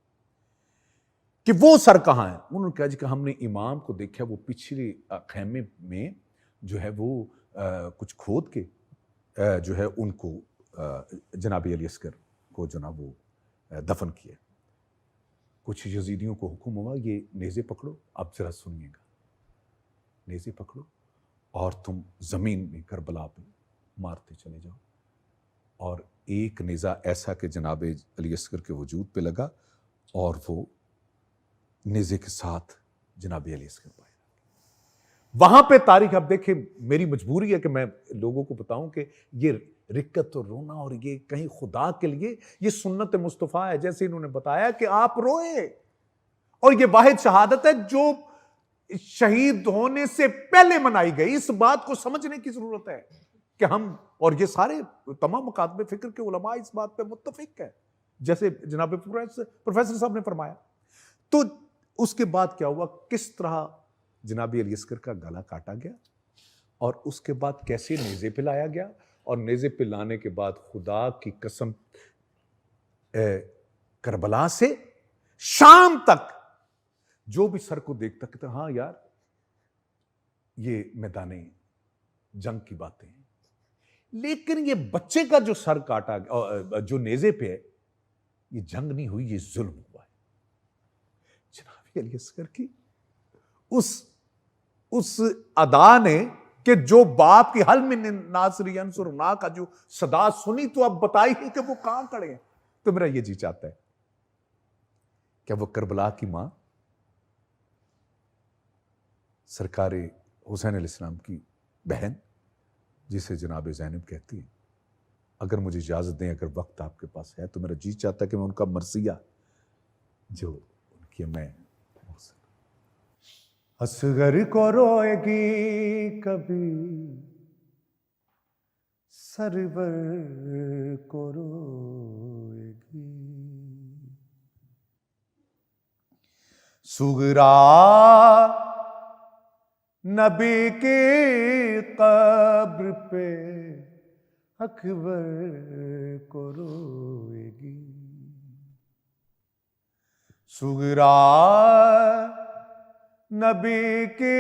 کہ وہ سر کہاں ہیں. انہوں نے کہا جی کہ ہم نے امام کو دیکھا وہ پچھلے خیمے میں جو ہے وہ کچھ کھود کے جو ہے ان کو جناب علی اصغر کو جو نا وہ دفن کیا. کچھ یزیدیوں کو حکم ہوا یہ نیزے پکڑو, اب ذرا سنیے گا, نیزے پکڑو اور تم زمین میں کربلا پہ مارتے چلے جاؤ. اور ایک نیزہ ایسا کہ جناب علی اصغر کے وجود پہ لگا اور وہ نیزے کے ساتھ جناب علی اصغر پائے. وہاں پہ تاریخ, اب دیکھیں میری مجبوری ہے کہ میں لوگوں کو بتاؤں کہ یہ رکت اور رونا اور یہ کہیں خدا کے لیے یہ سنت مصطفیٰ ہے. جیسے انہوں نے بتایا کہ آپ روئے, اور یہ واحد شہادت ہے جو شہید ہونے سے پہلے منائی گئی. اس بات کو سمجھنے کی ضرورت ہے کہ ہم, اور یہ سارے تمام مکاتب فکر کے علماء اس بات پہ متفق ہے جیسے جناب پروفیسر صاحب نے فرمایا. تو اس کے بعد کیا ہوا, کس طرح جناب علی اصغر کا گلا کاٹا گیا, اور اس کے بعد کیسے نیزے پہ لایا گیا, اور نیزے پہ لانے کے بعد خدا کی قسم کربلا سے شام تک جو بھی سر کو دیکھتا کہتا ہاں یار یہ میدان جنگ کی باتیں ہیں. لیکن یہ بچے کا جو سر کاٹا جو نیزے پہ ہے, یہ جنگ نہیں ہوئی, یہ ظلم ہوا ہے. جناب علی اصغر کی اس ادا نے کہ جو باپ کی حل من ناصر ینصرنا کا جو صدا سنی تو اب بتائیے کہ وہ کہاں کھڑے ہیں. تو میرا یہ جی چاہتا ہے کہ وہ کربلا کی ماں سرکار حسین علیہ السلام کی بہن جسے جناب زینب کہتی ہیں، اگر مجھے اجازت دیں، اگر وقت آپ کے پاس ہے تو میرا جی چاہتا ہے کہ میں ان کا مرثیہ جو ان کی میں اصغر کو روئے گی کبھی سرور کو روئے گی، سغرا نبی کی قبر پہ اکبر کو روئے گی، سغرا نبی کی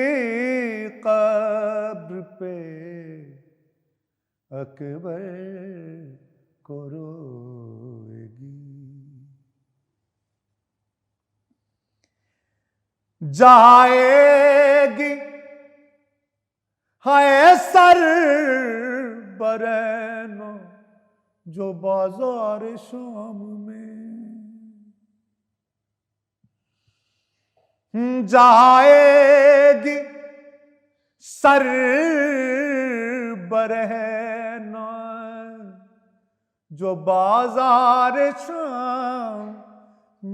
قبر پہ اکبر کو روئے گی، جائے گی ہائے سر برینو جو بازار شام میں، جائے گی سر برہنہ جو بازار شام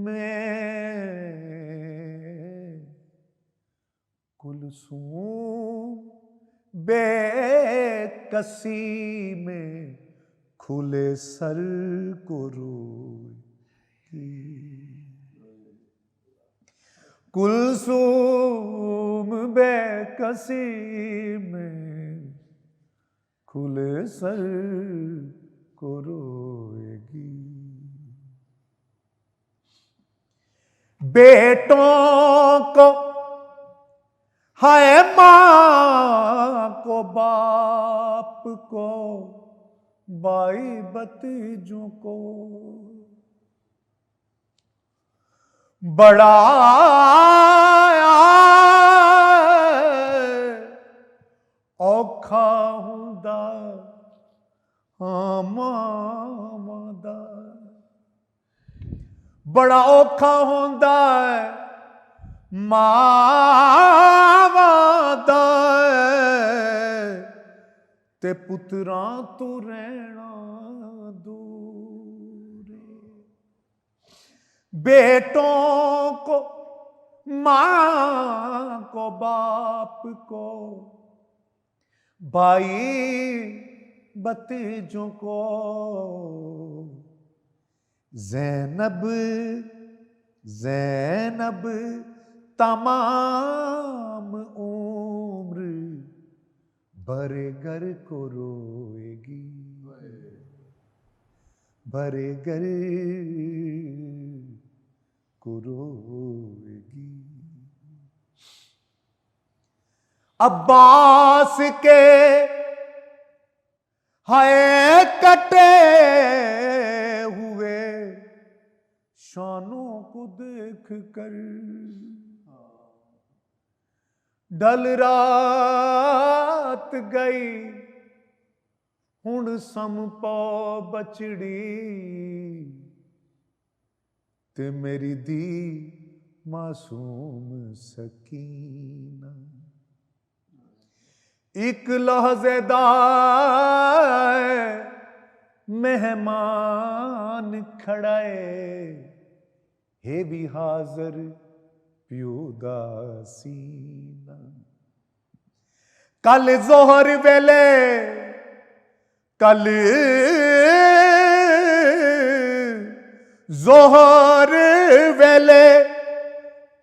میں، کلثوم بے کسی میں کھلے سر کو روئے گی، کلثوم بے کسی میں کھلے سر کو روئے گی، بیٹوں کو ہائے ماں کو باپ کو بھائی بھتیجوں کو بڑا اوکھا ہوندا ماں دا، بڑا اوکھا ہوندا ماں دا تے پتراں تو رہنا دور، بیٹوں کو ماں کو باپ کو بھائی بھتیجوں کو، زینب زینب تمام عمر بھرے گھر کو روئے گی، بھرے گھر کو روئے گی، عباس کے ہائے کٹے ہوئے شانوں کو دیکھ کر ڈل رات گئی ہن سم پو بچڑی تے میری دی معصوم سکینہ، ایک لحظے دا مہمان کھڑائے ہے بھی حاضر پیو دا سینہ، کل ظہر ویلے کل ظہر ویلے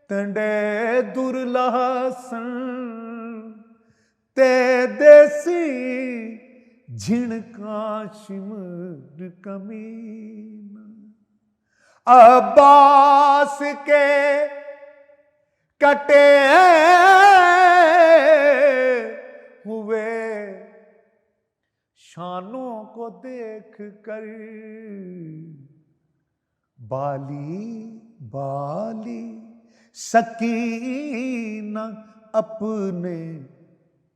تنڈے در لہسن تے دیسی جھنکاں شمر کمینہ، عباس کے کٹے ہوئے شانوں کو دیکھ کر بالی بالی سکینہ اپنے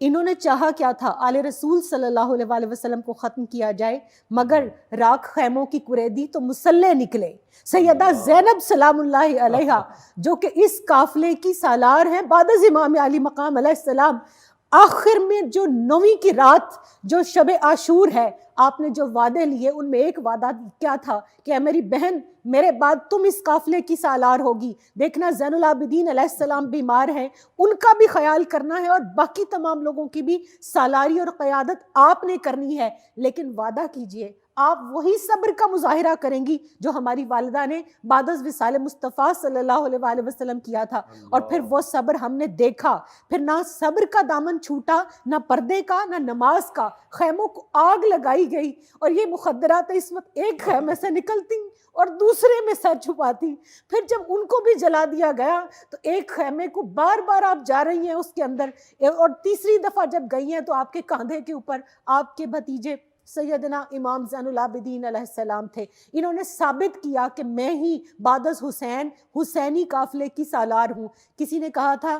انہوں نے چاہا کیا تھا؟ آل رسول صلی اللہ علیہ وسلم کو ختم کیا جائے، مگر راکھ خیموں کی کریدی تو مسلح نکلے۔ سیدہ زینب سلام اللہ علیہا جو کہ اس قافلے کی سالار ہیں بعد از امام علی مقام علیہ السلام، آخر میں جو 9ویں کی رات جو شب عاشور ہے، آپ نے جو وعدے لیے ان میں ایک وعدہ کیا تھا کہ اے میری بہن، میرے بعد تم اس قافلے کی سالار ہوگی، دیکھنا زین العابدین علیہ السلام بیمار ہیں، ان کا بھی خیال کرنا ہے اور باقی تمام لوگوں کی بھی سالاری اور قیادت آپ نے کرنی ہے، لیکن وعدہ کیجئے آپ وہی صبر کا مظاہرہ کریں گی جو ہماری والدہ نے بعد از وصال مصطفیٰ صلی اللہ علیہ وآلہ وسلم کیا تھا۔ اور پھر وہ صبر ہم نے دیکھا، پھر نہ صبر کا دامن چھوٹا، نہ پردے کا، نہ نماز کا، خیموں کو آگ لگائی گئی، اور یہ مخدرات اس وقت ایک خیمے سے نکلتی اور دوسرے میں سر چھپاتی، پھر جب ان کو بھی جلا دیا گیا تو ایک خیمے کو بار بار آپ جا رہی ہیں اس کے اندر، اور تیسری دفعہ جب گئی ہیں تو آپ کے کاندھے کے اوپر آپ کے بھتیجے سیدنا امام زین العابدین علیہ السلام تھے۔ انہوں نے ثابت کیا کہ میں ہی بعد از حسین حسینی قافلے کی سالار ہوں۔ کسی نے کہا تھا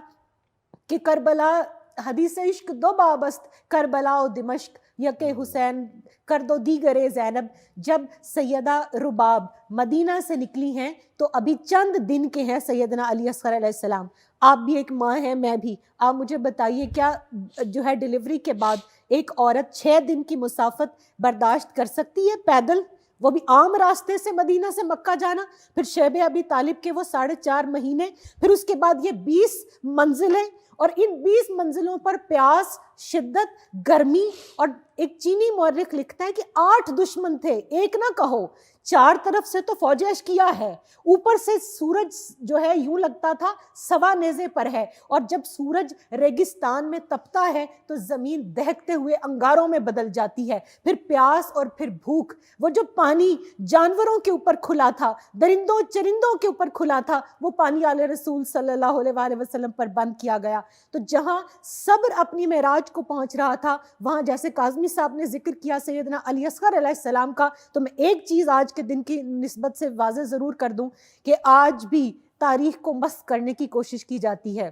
کہ کربلا حدیث عشق دو بابست، کربلا و دمشق یک حسین کر دو دیگر زینب۔ جب سیدہ رباب مدینہ سے نکلی ہیں تو ابھی چند دن کے ہیں سیدنا علی اصغر علیہ السلام، آپ بھی ایک ماں ہیں، میں بھی، آپ مجھے بتائیے کیا جو ہے ڈیلیوری کے بعد ایک عورت 6 دن کی مسافت برداشت کر سکتی ہے پیدل؟ وہ بھی عام راستے سے مدینہ سے مکہ جانا، پھر شیب ابی طالب کے وہ 4.5 مہینے، پھر اس کے بعد یہ 20 منزلیں، اور ان 20 منزلوں پر پیاس، شدت، گرمی، اور ایک چینی مورخ لکھتا ہے کہ 8 دشمن تھے، ایک نہ کہو، 4 طرف سے تو فوج اشکیا ہے، اوپر سے سورج جو ہے یوں لگتا تھا سوا نیزے پر ہے، اور جب سورج ریگستان میں تپتا ہے تو زمین دہکتے ہوئے انگاروں میں بدل جاتی ہے، پھر پیاس اور پھر بھوک، وہ جو پانی جانوروں کے اوپر کھلا تھا، درندوں چرندوں کے اوپر کھلا تھا، وہ پانی آل رسول صلی اللہ علیہ وآلہ وسلم پر بند کیا گیا۔ تو جہاں صبر اپنی معراج کو پہنچ رہا تھا، وہاں جیسے کاظمی صاحب نے ذکر کیا سیدنا علی اصغر علیہ السلام کا، تو میں ایک چیز آج کے دن کی نسبت سے واضح ضرور کر دوں کہ آج بھی تاریخ کو مسخ کرنے کی کوشش کی جاتی ہے۔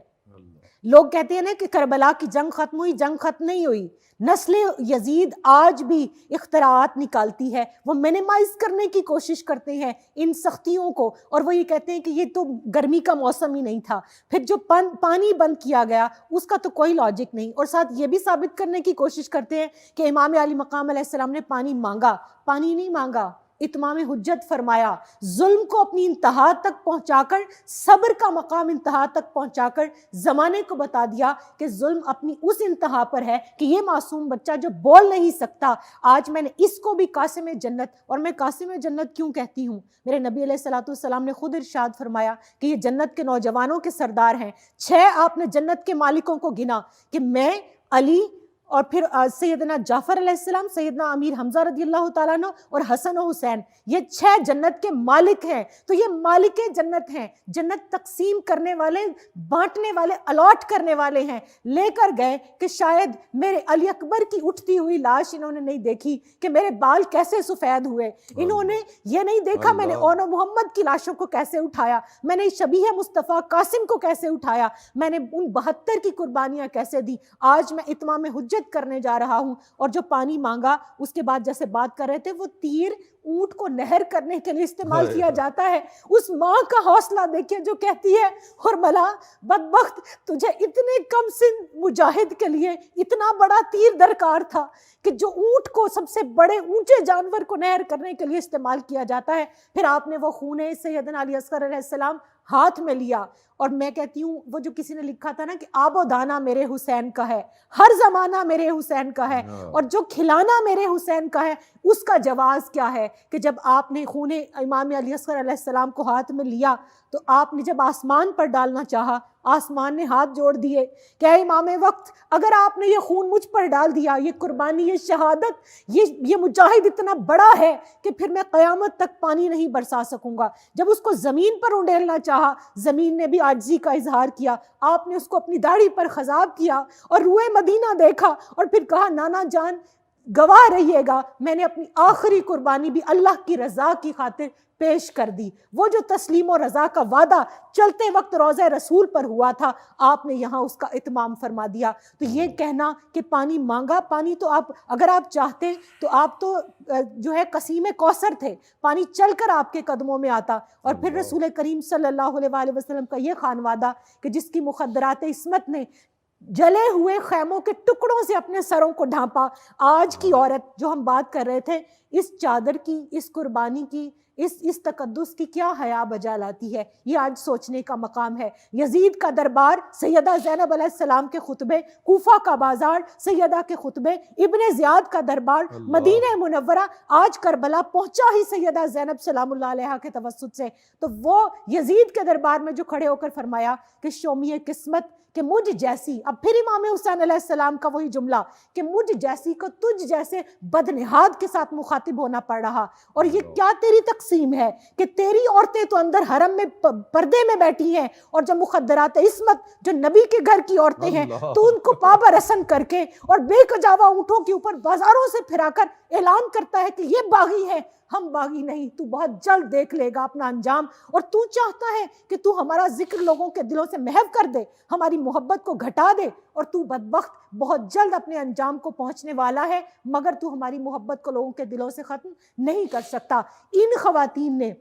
لوگ کہتے ہیں نا کہ کربلا کی جنگ ختم ہوئی، جنگ ختم نہیں ہوئی، نسل یزید آج بھی اختراعات نکالتی ہے، وہ منیمائز کرنے کی کوشش کرتے ہیں ان سختیوں کو، اور وہ یہ کہتے ہیں کہ یہ تو گرمی کا موسم ہی نہیں تھا، پھر جو پانی بند کیا گیا اس کا تو کوئی لاجک نہیں، اور ساتھ یہ بھی ثابت کرنے کی کوشش کرتے ہیں کہ امام علی مقام علیہ السلام نے پانی مانگا، پانی نہیں مانگا، اتمام حجت فرمایا، ظلم کو اپنی انتہا تک پہنچا کر، صبر کا مقام انتہا تک پہنچا کر زمانے کو بتا دیا کہ ظلم اپنی اس انتہا پر ہے کہ یہ معصوم بچہ جو بول نہیں سکتا، آج میں نے اس کو بھی قاسم جنت، اور میں قاسم جنت کیوں کہتی ہوں، میرے نبی علیہ السلام نے خود ارشاد فرمایا کہ یہ جنت کے نوجوانوں کے سردار ہیں، 6 آپ نے جنت کے مالکوں کو گنا کہ میں، علی، اور پھر سیدنا جعفر علیہ السلام، سیدنا امیر حمزہ رضی اللہ تعالیٰ عنہ اور حسن و حسین، یہ 6 جنت کے مالک ہیں۔ تو یہ مالک جنت ہیں، جنت تقسیم کرنے والے، بانٹنے والے، الاٹ کرنے والے ہیں۔ لے کر گئے کہ شاید میرے علی اکبر کی اٹھتی ہوئی لاش انہوں نے نہیں دیکھی کہ میرے بال کیسے سفید ہوئے، انہوں نے یہ نہیں دیکھا میں نے اون و محمد کی لاشوں کو کیسے اٹھایا، میں نے شبیہ مصطفیٰ قاسم کو کیسے اٹھایا، میں نے ان 72 کی قربانیاں کیسے دی۔ آج میں اتمام حجت کرنے جا رہا ہوں، اور جو پانی مانگا اس کے بعد جیسے بات کر رہے تھے، وہ تیر اونٹ کو نہر کرنے کے لیے استعمال کیا جاتا ہے۔ اس ماں کا حوصلہ دیکھیں جو کہتی ہے، حرملا بدبخت، تجھے اتنے کم سن مجاہد کے لیے اتنا بڑا تیر درکار تھا کہ جو اونٹ کو، سب سے بڑے اونچے جانور کو نہر کرنے کے لیے استعمال کیا جاتا ہے، پھر آپ نے وہ خون سیدنا علی اصغر علیہ السلام ہاتھ میں لیا۔ اور میں کہتی ہوں، وہ جو کسی نے لکھا تھا نا کہ آب و دانہ میرے حسین کا ہے، ہر زمانہ میرے حسین کا ہے، اور جو کھلانا میرے حسین کا ہے، اس کا جواز کیا ہے کہ جب آپ نے خون امام علی اصغر علیہ السلام کو ہاتھ میں لیا تو آپ نے جب آسمان پر ڈالنا چاہا، آسمان نے ہاتھ جوڑ دیے کہ اے امام وقت، اگر آپ نے یہ خون مجھ پر ڈال دیا، یہ قربانی، یہ شہادت، یہ مجاہد اتنا بڑا ہے کہ پھر میں قیامت تک پانی نہیں برسا سکوں گا۔ جب اس کو زمین پر انڈیلنا چاہا، زمین نے بھی عاجزی کا اظہار کیا، آپ نے اس کو اپنی داڑھی پر خضاب کیا اور روئے مدینہ دیکھا، اور پھر کہا نانا جان گواہ رہیے گا میں نے اپنی آخری قربانی بھی اللہ کی رضا کی خاطر پیش کر دی. وہ جو تسلیم و رضا کا وعدہ چلتے وقت روضہ رسول پر ہوا تھا آپ نے یہاں اس کا اتمام فرما دیا. تو یہ کہنا کہ پانی مانگا، پانی تو آپ اگر آپ چاہتے تو آپ تو جو ہے قسیم کوثر تھے، پانی چل کر آپ کے قدموں میں آتا. اور پھر رسول کریم صلی اللہ علیہ وآلہ وسلم کا یہ خانوادہ کہ جس کی مخدرات عصمت نے جلے ہوئے خیموں کے ٹکڑوں سے اپنے سروں کو ڈھانپا. آج کی عورت جو ہم بات کر رہے تھے، اس چادر کی، اس قربانی کی، اس تقدس کی کیا حیا بجا لاتی ہے، یہ آج سوچنے کا مقام ہے. یزید کا دربار، سیدہ زینب علیہ السلام کے خطبے، کوفہ کا بازار، سیدہ کے خطبے، ابن زیاد کا دربار، مدینہ منورہ، آج کربلا پہنچا ہی سیدہ زینب سلام اللہ علیہا کے توسط سے. تو وہ یزید کے دربار میں جو کھڑے ہو کر فرمایا کہ شومی قسمت کہ مجھ جیسی، اب پھر امام حسین علیہ السلام کا وہی جملہ کہ مجھ جیسی کو تجھ جیسے بدنہاد کے ساتھ مخاطب ہونا پڑ رہا. اور یہ کیا تیری تقسیم ہے کہ تیری عورتیں تو اندر حرم میں پردے میں بیٹھی ہیں، اور جب مخدرات عصمت جو نبی کے گھر کی عورتیں ہیں تو ان کو پابا رسن کر کے اور بے کجاوا اونٹوں کے اوپر بازاروں سے پھرا کر اعلان کرتا ہے کہ یہ باغی ہیں. ہم باغی نہیں، تو بہت جلد دیکھ لے گا اپنا انجام. اور تو چاہتا ہے کہ تو ہمارا ذکر لوگوں کے دلوں سے محو کر دے، ہماری محبت کو گھٹا دے، اور تو بدبخت بہت جلد اپنے انجام کو پہنچنے والا ہے، مگر تو ہماری محبت کو لوگوں کے دلوں سے ختم نہیں کر سکتا. ان خواتین نے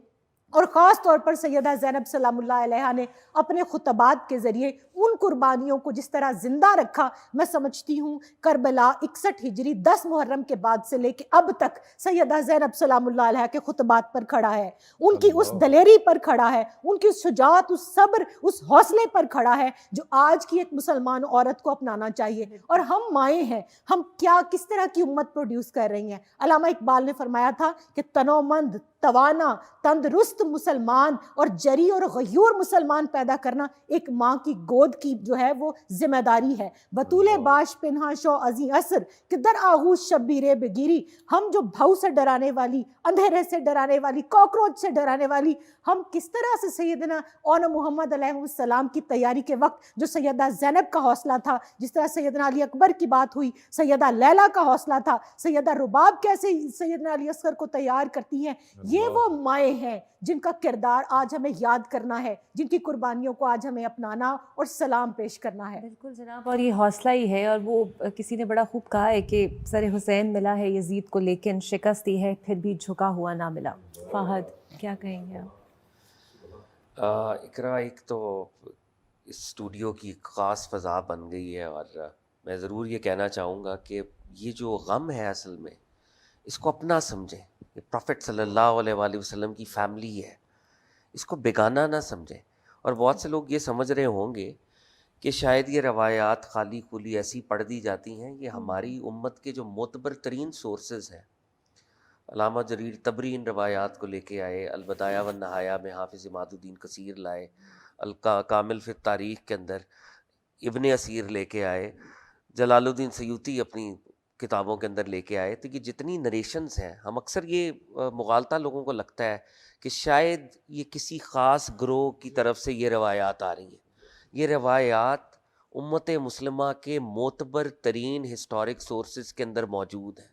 اور خاص طور پر سیدہ زینب سلام اللہ علیہا نے اپنے خطبات کے ذریعے ان قربانیوں کو جس طرح زندہ رکھا. میں سمجھتی ہوں کربلا 61 ہجری 10 محرم کے بعد سے لے کے اب تک سیدہ زینب سلام اللہ علیہا کے خطبات پر کھڑا ہے، ان کی اس دلیری پر کھڑا ہے، ان کی اس شجاعت، اس صبر، اس حوصلے پر کھڑا ہے جو آج کی ایک مسلمان عورت کو اپنانا چاہیے. اور ہم مائیں ہیں، ہم کس طرح کی امت پروڈیوس کر رہی ہیں. علامہ اقبال نے فرمایا تھا کہ تنومند، توانا، تندرست مسلمان اور جری اور غیور مسلمان پیدا کرنا ایک ماں کی گود کی جو ہے وہ ذمہ داری ہے. بطول باش پنہا شو ازی اثر کہ در آغوش شبیرے بگیری. ہم جو بھاؤ سے ڈرانے والی، اندھیرے سے ڈرانے والی، کاکروچ سے ڈرانے والی، ہم کس طرح سے سیدنا اون محمد علیہ السلام کی تیاری کے وقت جو سیدہ زینب کا حوصلہ تھا، جس طرح سیدنا علی اکبر کی بات ہوئی، سیدہ لیلا کا حوصلہ تھا، سیدہ رباب کیسے سیدنا علی اصغر کو تیار کرتی ہیں. یہ وہ مائیں ہیں جن کا کردار آج ہمیں یاد کرنا ہے، جن کی قربانیوں کو آج ہمیں اپنانا اور سلام پیش کرنا ہے. بالکل جناب، اور یہ حوصلہ ہی ہے. اور وہ کسی نے بڑا خوب کہا ہے کہ سر حسین ملا ہے یزید کو لیکن شکست دی ہے پھر بھی جھکا ہوا نہ ملا. فہد کیا کہیں گے آپ؟ اقرا، ایک تو اس اسٹوڈیو کی ایک خاص فضا بن گئی ہے، اور میں ضرور یہ کہنا چاہوں گا کہ یہ جو غم ہے اصل میں اس کو اپنا سمجھیں. یہ پروفٹ صلی اللہ علیہ وآلہ وسلم کی فیملی ہے، اس کو بیگانہ نہ سمجھیں. اور بہت سے لوگ یہ سمجھ رہے ہوں گے کہ شاید یہ روایات خالی خولی ایسی پڑھ دی جاتی ہیں. یہ ہماری امت کے جو معتبر ترین سورسز ہیں، علامہ جریر طبری ان روایات کو لے کے آئے، البدایہ والنہایہ میں حافظ عماد الدین کثیر لائے، کامل فی التاریخ کے اندر ابن اسیر لے کے آئے، جلال الدین سیوطی اپنی کتابوں کے اندر لے کے آئے. تو یہ جتنی نریشنز ہیں، ہم اکثر یہ مغالطہ لوگوں کو لگتا ہے کہ شاید یہ کسی خاص گروہ کی طرف سے یہ روایات آ رہی ہیں. یہ روایات امت مسلمہ کے معتبر ترین ہسٹورک سورسز کے اندر موجود ہیں.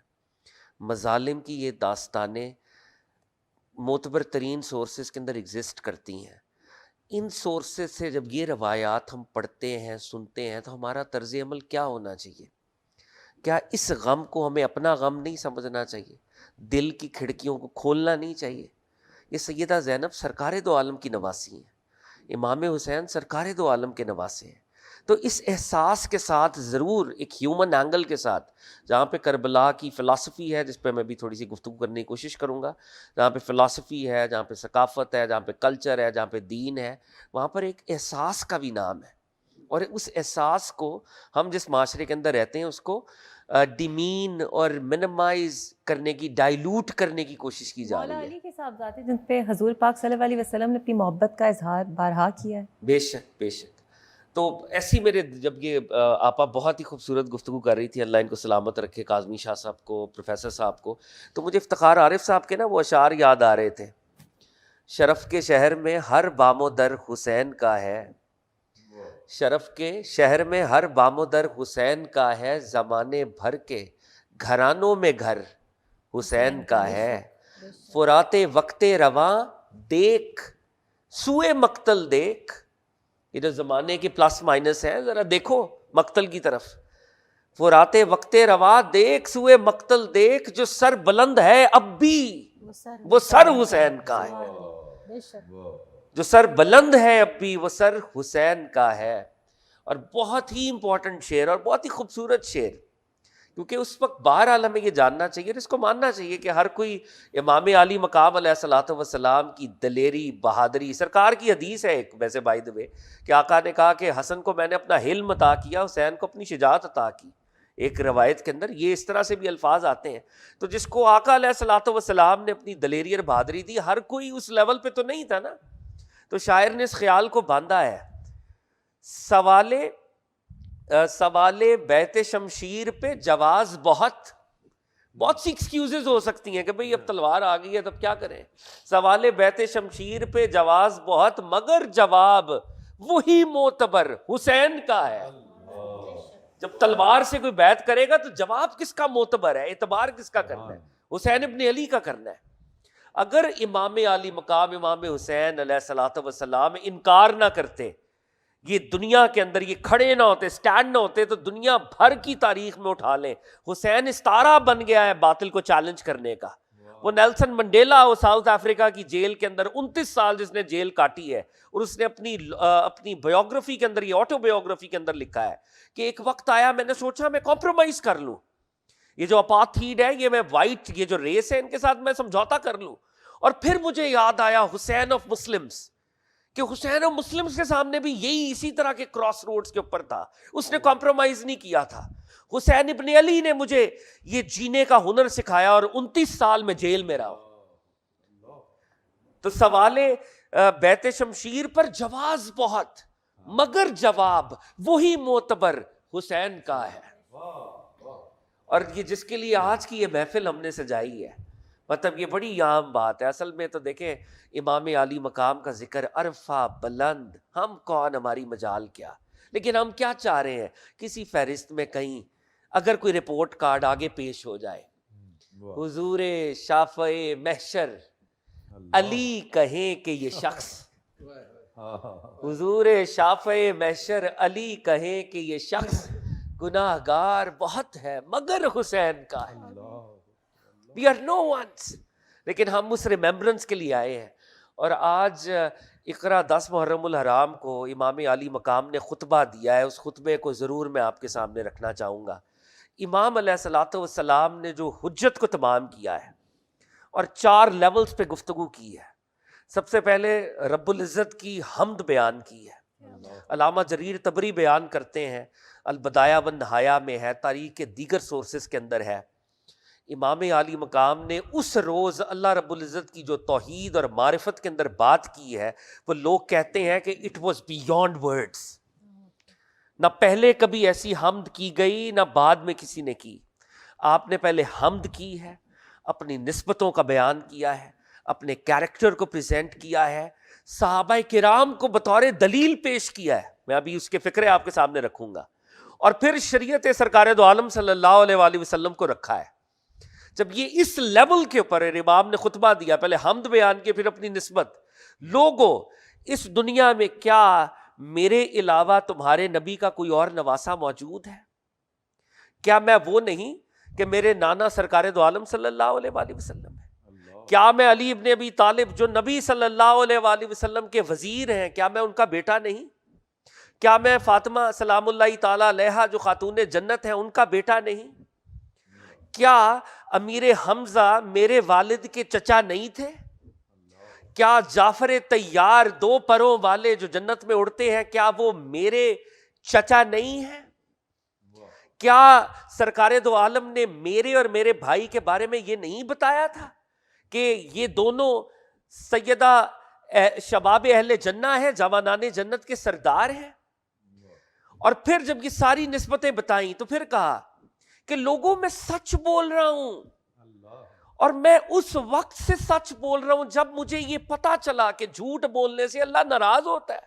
مظالم کی یہ داستانیں معتبر ترین سورسز کے اندر ایگزسٹ کرتی ہیں. ان سورسز سے جب یہ روایات ہم پڑھتے ہیں، سنتے ہیں، تو ہمارا طرز عمل کیا ہونا چاہیے؟ کیا اس غم کو ہمیں اپنا غم نہیں سمجھنا چاہیے؟ دل کی کھڑکیوں کو کھولنا نہیں چاہیے؟ یہ سیدہ زینب سرکار دو عالم کی نواسی ہیں، امام حسین سرکار دو عالم کے نواسے ہیں. تو اس احساس کے ساتھ ضرور ایک ہیومن اینگل کے ساتھ، جہاں پہ کربلا کی فلسفی ہے جس پہ میں بھی تھوڑی سی گفتگو کرنے کی کوشش کروں گا، جہاں پہ فلسفی ہے، جہاں پہ ثقافت ہے، جہاں پہ کلچر ہے، جہاں پہ دین ہے، وہاں پر ایک احساس کا بھی نام ہے. اور اس احساس کو ہم جس معاشرے کے اندر رہتے ہیں اس کو ڈیمین اور منیمائز کرنے کی، ڈائلوٹ کرنے کی کوشش کی جا رہی ہے. مولا علی کے صاحبزادے جن پہ حضور پاک صلی اللہ علیہ وسلم نے اپنی محبت کا اظہار بارہا کیا ہے. بے شک بے شک. تو ایسی میرے جب یہ آپا بہت ہی خوبصورت گفتگو کر رہی تھی، اللہ ان کو سلامت رکھے، کاظمی شاہ صاحب کو، پروفیسر صاحب کو، تو مجھے افتخار عارف صاحب کے نا وہ اشعار یاد آ رہے تھے. شرف کے شہر میں ہر بام و در حسین کا ہے، شرف کے شہر میں ہر بام و در حسین کا ہے، زمانے بھر کے گھرانوں میں گھر حسین کا ہے، فرات وقت رواں دیکھ سوئے مقتل دیکھ. یہ جو زمانے کے پلس مائنس ہیں ذرا دیکھو مقتل کی طرف. فرات وقت رواں دیکھ سوئے مقتل دیکھ، جو سر بلند ہے اب بھی وہ سر حسین کا ہے. جو سر بلند ہے اب بھی وہ سر حسین کا ہے. اور بہت ہی امپورٹنٹ شعر اور بہت ہی خوبصورت شعر، کیونکہ اس وقت بہرحال ہمیں یہ جاننا چاہیے اور اس کو ماننا چاہیے کہ ہر کوئی امام علی مقام علیہ الصلوۃ والسلام کی دلیری، بہادری، سرکار کی حدیث ہے ایک ویسے بائی دا وے کہ آقا نے کہا کہ حسن کو میں نے اپنا حلم عطا کیا، حسین کو اپنی شجاعت عطا کی. ایک روایت کے اندر یہ اس طرح سے بھی الفاظ آتے ہیں. تو جس کو آقا علیہ الصلوۃ والسلام نے اپنی دلیری اور بہادری دی، ہر کوئی اس لیول پہ تو نہیں تھا نا. تو شاعر نے اس خیال کو باندھا ہے، سوال بیت شمشیر پہ جواز بہت سی ایکسکیوزز ہو سکتی ہیں کہ بھئی اب تلوار آ گئی ہے تب کیا کریں. سوال بیت شمشیر پہ جواز بہت، مگر جواب وہی معتبر حسین کا ہے. جب تلوار سے کوئی بیعت کرے گا تو جواب کس کا معتبر ہے، اعتبار کس کا کرنا ہے؟ حسین ابن علی کا کرنا ہے. اگر امام علی مقام امام حسین علیہ الصلوۃ والسلام انکار نہ کرتے، یہ دنیا کے اندر یہ کھڑے نہ ہوتے، سٹینڈ نہ ہوتے، تو دنیا بھر کی تاریخ میں اٹھا لیں حسین استارہ بن گیا ہے باطل کو چیلنج کرنے کا. وہ نیلسن منڈیلا، وہ ساؤتھ افریقہ کی جیل کے اندر 29 سال جس نے جیل کاٹی ہے، اور اس نے اپنی بایوگرافی کے اندر، یہ آٹو بایوگرافی کے اندر لکھا ہے کہ ایک وقت آیا میں نے سوچا میں کمپرومائز کر لوں، یہ جو اپاتھیڈ ہے، یہ میں وائٹ، یہ جو ریس ہے ان کے ساتھ میں سمجھوتا کر لوں. اور پھر مجھے یاد آیا حسین آف مسلمز، کہ حسین آف مسلمز کے سامنے بھی یہی اسی طرح کے کراس روڈز کے اوپر تھا، اس نے کمپرومائز نہیں کیا تھا. حسین ابن علی نے مجھے یہ جینے کا ہنر سکھایا اور 29 سال میں جیل میں رہا. تو سوال بیت شمشیر پر جواز بہت، مگر جواب وہی معتبر حسین کا ہے. اور یہ جس کے لیے آج کی یہ محفل ہم نے سجائی ہے، مطلب یہ بڑی عام بات ہے. اصل میں تو دیکھیں امام علی مقام کا ذکر عرفہ بلند، ہم کون، ہماری مجال کیا، لیکن ہم کیا چاہ رہے ہیں، کسی فہرست میں کہیں اگر کوئی رپورٹ کارڈ آگے پیش ہو جائے، حضور شافع محشر علی کہیں کہ یہ شخص، حضور شافع محشر علی کہیں کہ یہ شخص گناہ گار بہت ہے مگر حسین کا ہے. We are no ones. لیکن ہم اس ریمیمبرنس کے لیے آئے ہیں. اور آج اقرا 10 محرم الحرام کو امام علی مقام نے خطبہ دیا ہے، اس خطبے کو ضرور میں آپ کے سامنے رکھنا چاہوں گا. امام علیہ الصلوۃ والسلام نے جو حجت کو تمام کیا ہے اور 4 لیولز پہ گفتگو کی ہے. سب سے پہلے رب العزت کی حمد بیان کی ہے. علامہ جریر طبری بیان کرتے ہیں، البدایہ والنہایہ میں ہے، تاریخ کے دیگر سورسز کے اندر ہے. امام علی مقام نے اس روز اللہ رب العزت کی جو توحید اور معرفت کے اندر بات کی ہے، وہ لوگ کہتے ہیں کہ اٹ واز بیونڈ ورڈز. نہ پہلے کبھی ایسی حمد کی گئی نہ بعد میں کسی نے کی. آپ نے پہلے حمد کی ہے، اپنی نسبتوں کا بیان کیا ہے، اپنے کیریکٹر کو پریزنٹ کیا ہے، صحابہ کرام کو بطور دلیل پیش کیا ہے. میں ابھی اس کے فکرے آپ کے سامنے رکھوں گا. اور پھر شریعت سرکار دو عالم صلی اللہ علیہ وآلہ وسلم کو رکھا ہے. جب یہ اس لیول کے اوپر امام نے خطبہ دیا، پہلے حمد بیان کی پھر اپنی نسبت، لوگوں اس دنیا میں کیا میرے علاوہ تمہارے نبی کا کوئی اور نواسہ موجود ہے؟ کیا میں وہ نہیں کہ میرے نانا سرکار دو عالم صلی اللہ علیہ وآلہ وسلم ہے؟ کیا میں علی ابن ابی طالب جو نبی صلی اللہ علیہ وآلہ وسلم کے وزیر ہیں، کیا میں ان کا بیٹا نہیں؟ کیا میں فاطمہ سلام اللہ تعالیٰ علیہا جو خاتون جنت ہیں ان کا بیٹا نہیں؟ کیا امیر حمزہ میرے والد کے چچا نہیں تھے؟ کیا جعفر طیار 2 پروں والے جو جنت میں اڑتے ہیں، کیا وہ میرے چچا نہیں ہیں؟ کیا سرکار دو عالم نے میرے اور میرے بھائی کے بارے میں یہ نہیں بتایا تھا کہ یہ دونوں سیدہ شباب اہل جنہ ہیں، جوانان جنت کے سردار ہیں؟ اور پھر جب یہ ساری نسبتیں بتائیں تو پھر کہا کہ لوگوں میں سچ بول رہا ہوں، اور میں اس وقت سے سچ بول رہا ہوں جب مجھے یہ پتا چلا کہ جھوٹ بولنے سے اللہ ناراض ہوتا ہے.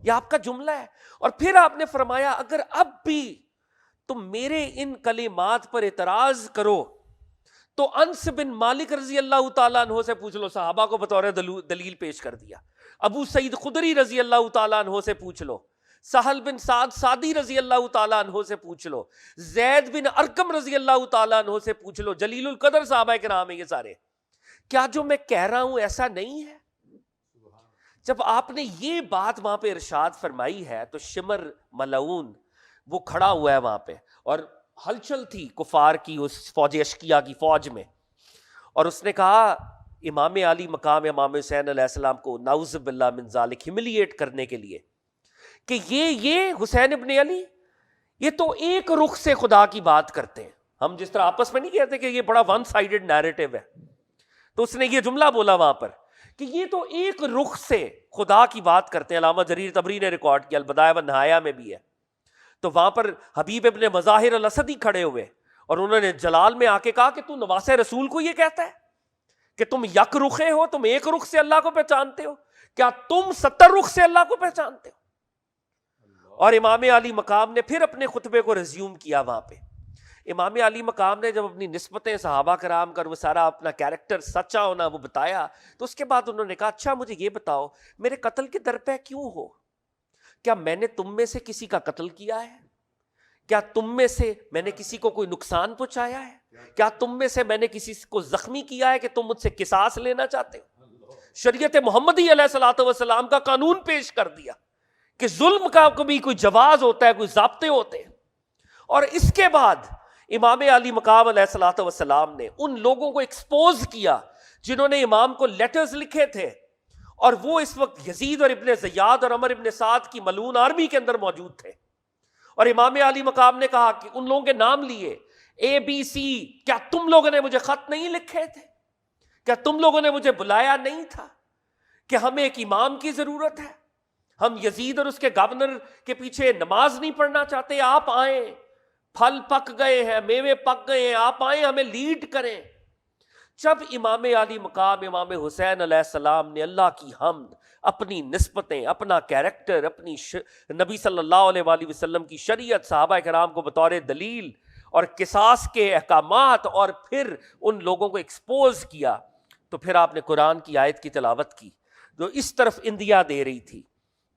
یہ آپ کا جملہ ہے. اور پھر آپ نے فرمایا اگر اب بھی تم میرے ان کلمات پر اعتراض کرو تو انس بن مالک رضی اللہ تعالیٰ عنہ سے پوچھ لو، صحابہ کو بطور دلیل پیش کر دیا. ابو سعید خدری رضی اللہ تعالیٰ عنہ سے پوچھ لو، سہل بن سعد سعدی رضی اللہ تعالیٰ عنہ سے پوچھ لو، زید بن ارقم رضی اللہ تعالیٰ عنہ سے پوچھ لو، جلیل القدر صحابہ کرام ہیں یہ سارے. کیا جو میں کہہ رہا ہوں ایسا نہیں ہے؟ جب آپ نے یہ بات وہاں پہ ارشاد فرمائی ہے تو شمر ملعون وہ کھڑا ہوا ہے وہاں پہ، اور ہلچل تھی کفار کی اس فوج اشکیا کی فوج میں، اور اس نے کہا امام علی مقام امام حسین علیہ السلام کو نعوذ باللہ من ذالک ہیملیٹ کرنے کے لیے کہ یہ حسین ابن علی یہ تو ایک رخ سے خدا کی بات کرتے ہیں. ہم جس طرح آپس میں نہیں کہتے کہ یہ بڑا ون سائیڈڈ نیریٹو ہے، تو اس نے یہ جملہ بولا وہاں پر کہ یہ تو ایک رخ سے خدا کی بات کرتے ہیں. علامہ جریر طبری نے ریکارڈ کیا، البدایہ والنہایہ میں بھی ہے. تو وہاں پر حبیب ابن مظاہر الاسدی کھڑے ہوئے اور انہوں نے جلال میں آ کے کہا کہ تو نواس رسول کو یہ کہتا ہے کہ تم یک رخے ہو، تم ایک رخ سے اللہ کو پہچانتے ہو، کیا تم 70 رخ سے اللہ کو پہچانتے ہو؟ اور امام علی مقام نے پھر اپنے خطبے کو ریزیوم کیا وہاں پہ. امام علی مقام نے جب اپنی نسبتیں صحابہ کرام کر وہ سارا اپنا کیریکٹر سچا ہونا وہ بتایا، تو اس کے بعد انہوں نے کہا اچھا مجھے یہ بتاؤ میرے قتل کے درپے کیوں ہو؟ کیا میں نے تم میں سے کسی کا قتل کیا ہے؟ کیا تم میں سے میں نے کسی کو کوئی نقصان پہنچایا ہے؟ کیا تم میں سے میں نے کسی کو زخمی کیا ہے کہ تم مجھ سے قصاص لینا چاہتے ہو؟ شریعت محمدی علیہ الصلوۃ والسلام کا قانون پیش کر دیا کہ ظلم کا کبھی کوئی جواز ہوتا ہے، کوئی ضابطے ہوتے ہیں. اور اس کے بعد امام علی مقام علیہ الصلوۃ والسلام نے ان لوگوں کو ایکسپوز کیا جنہوں نے امام کو لیٹرز لکھے تھے، اور وہ اس وقت یزید اور ابن زیاد اور عمر ابن سعد کی ملعون آرمی کے اندر موجود تھے. اور امام علی مقام نے کہا کہ ان لوگوں کے نام لیے ABC، کیا تم لوگوں نے مجھے خط نہیں لکھے تھے؟ کیا تم لوگوں نے مجھے بلایا نہیں تھا کہ ہمیں ایک امام کی ضرورت ہے؟ ہم یزید اور اس کے گورنر کے پیچھے نماز نہیں پڑھنا چاہتے، آپ آئیں، پھل پک گئے ہیں، میوے پک گئے ہیں، آپ آئیں ہمیں لیڈ کریں. جب امام علی مقام امام حسین علیہ السلام نے اللہ کی حمد، اپنی نسبتیں، اپنا کیریکٹر، اپنی نبی صلی اللہ علیہ وآلہ وسلم کی شریعت صحابہ کرام کو بطور دلیل اور قصاص کے احکامات، اور پھر ان لوگوں کو ایکسپوز کیا، تو پھر آپ نے قرآن کی آیت کی تلاوت کی جو اس طرف اندیا دے رہی تھی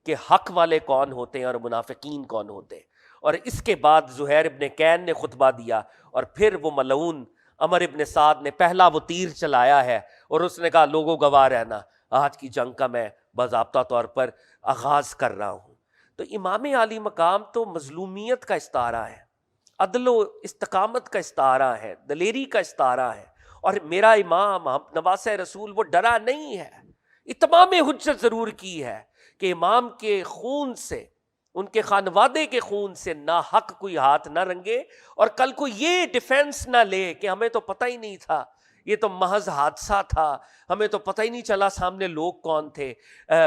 کہ حق والے کون ہوتے ہیں اور منافقین کون ہوتے ہیں. اور اس کے بعد زہیر ابن کین نے خطبہ دیا، اور پھر وہ ملعون عمر ابن سعد نے پہلا وہ تیر چلایا ہے، اور اس نے کہا لوگوں گواہ رہنا آج کی جنگ کا میں باضابطہ طور پر آغاز کر رہا ہوں. تو امام علی مقام تو مظلومیت کا استعارہ ہے، عدل و استقامت کا استعارہ ہے، دلیری کا استعارہ ہے. اور میرا امام نواس رسول وہ ڈرا نہیں ہے، اتمام حجت ضرور کی ہے کہ امام کے خون سے، ان کے خانوادے کے خون سے ناحق کوئی ہاتھ نہ رنگے، اور کل کو یہ ڈیفنس نہ لے کہ ہمیں تو پتہ ہی نہیں تھا، یہ تو محض حادثہ تھا، ہمیں تو پتہ ہی نہیں چلا سامنے لوگ کون تھے،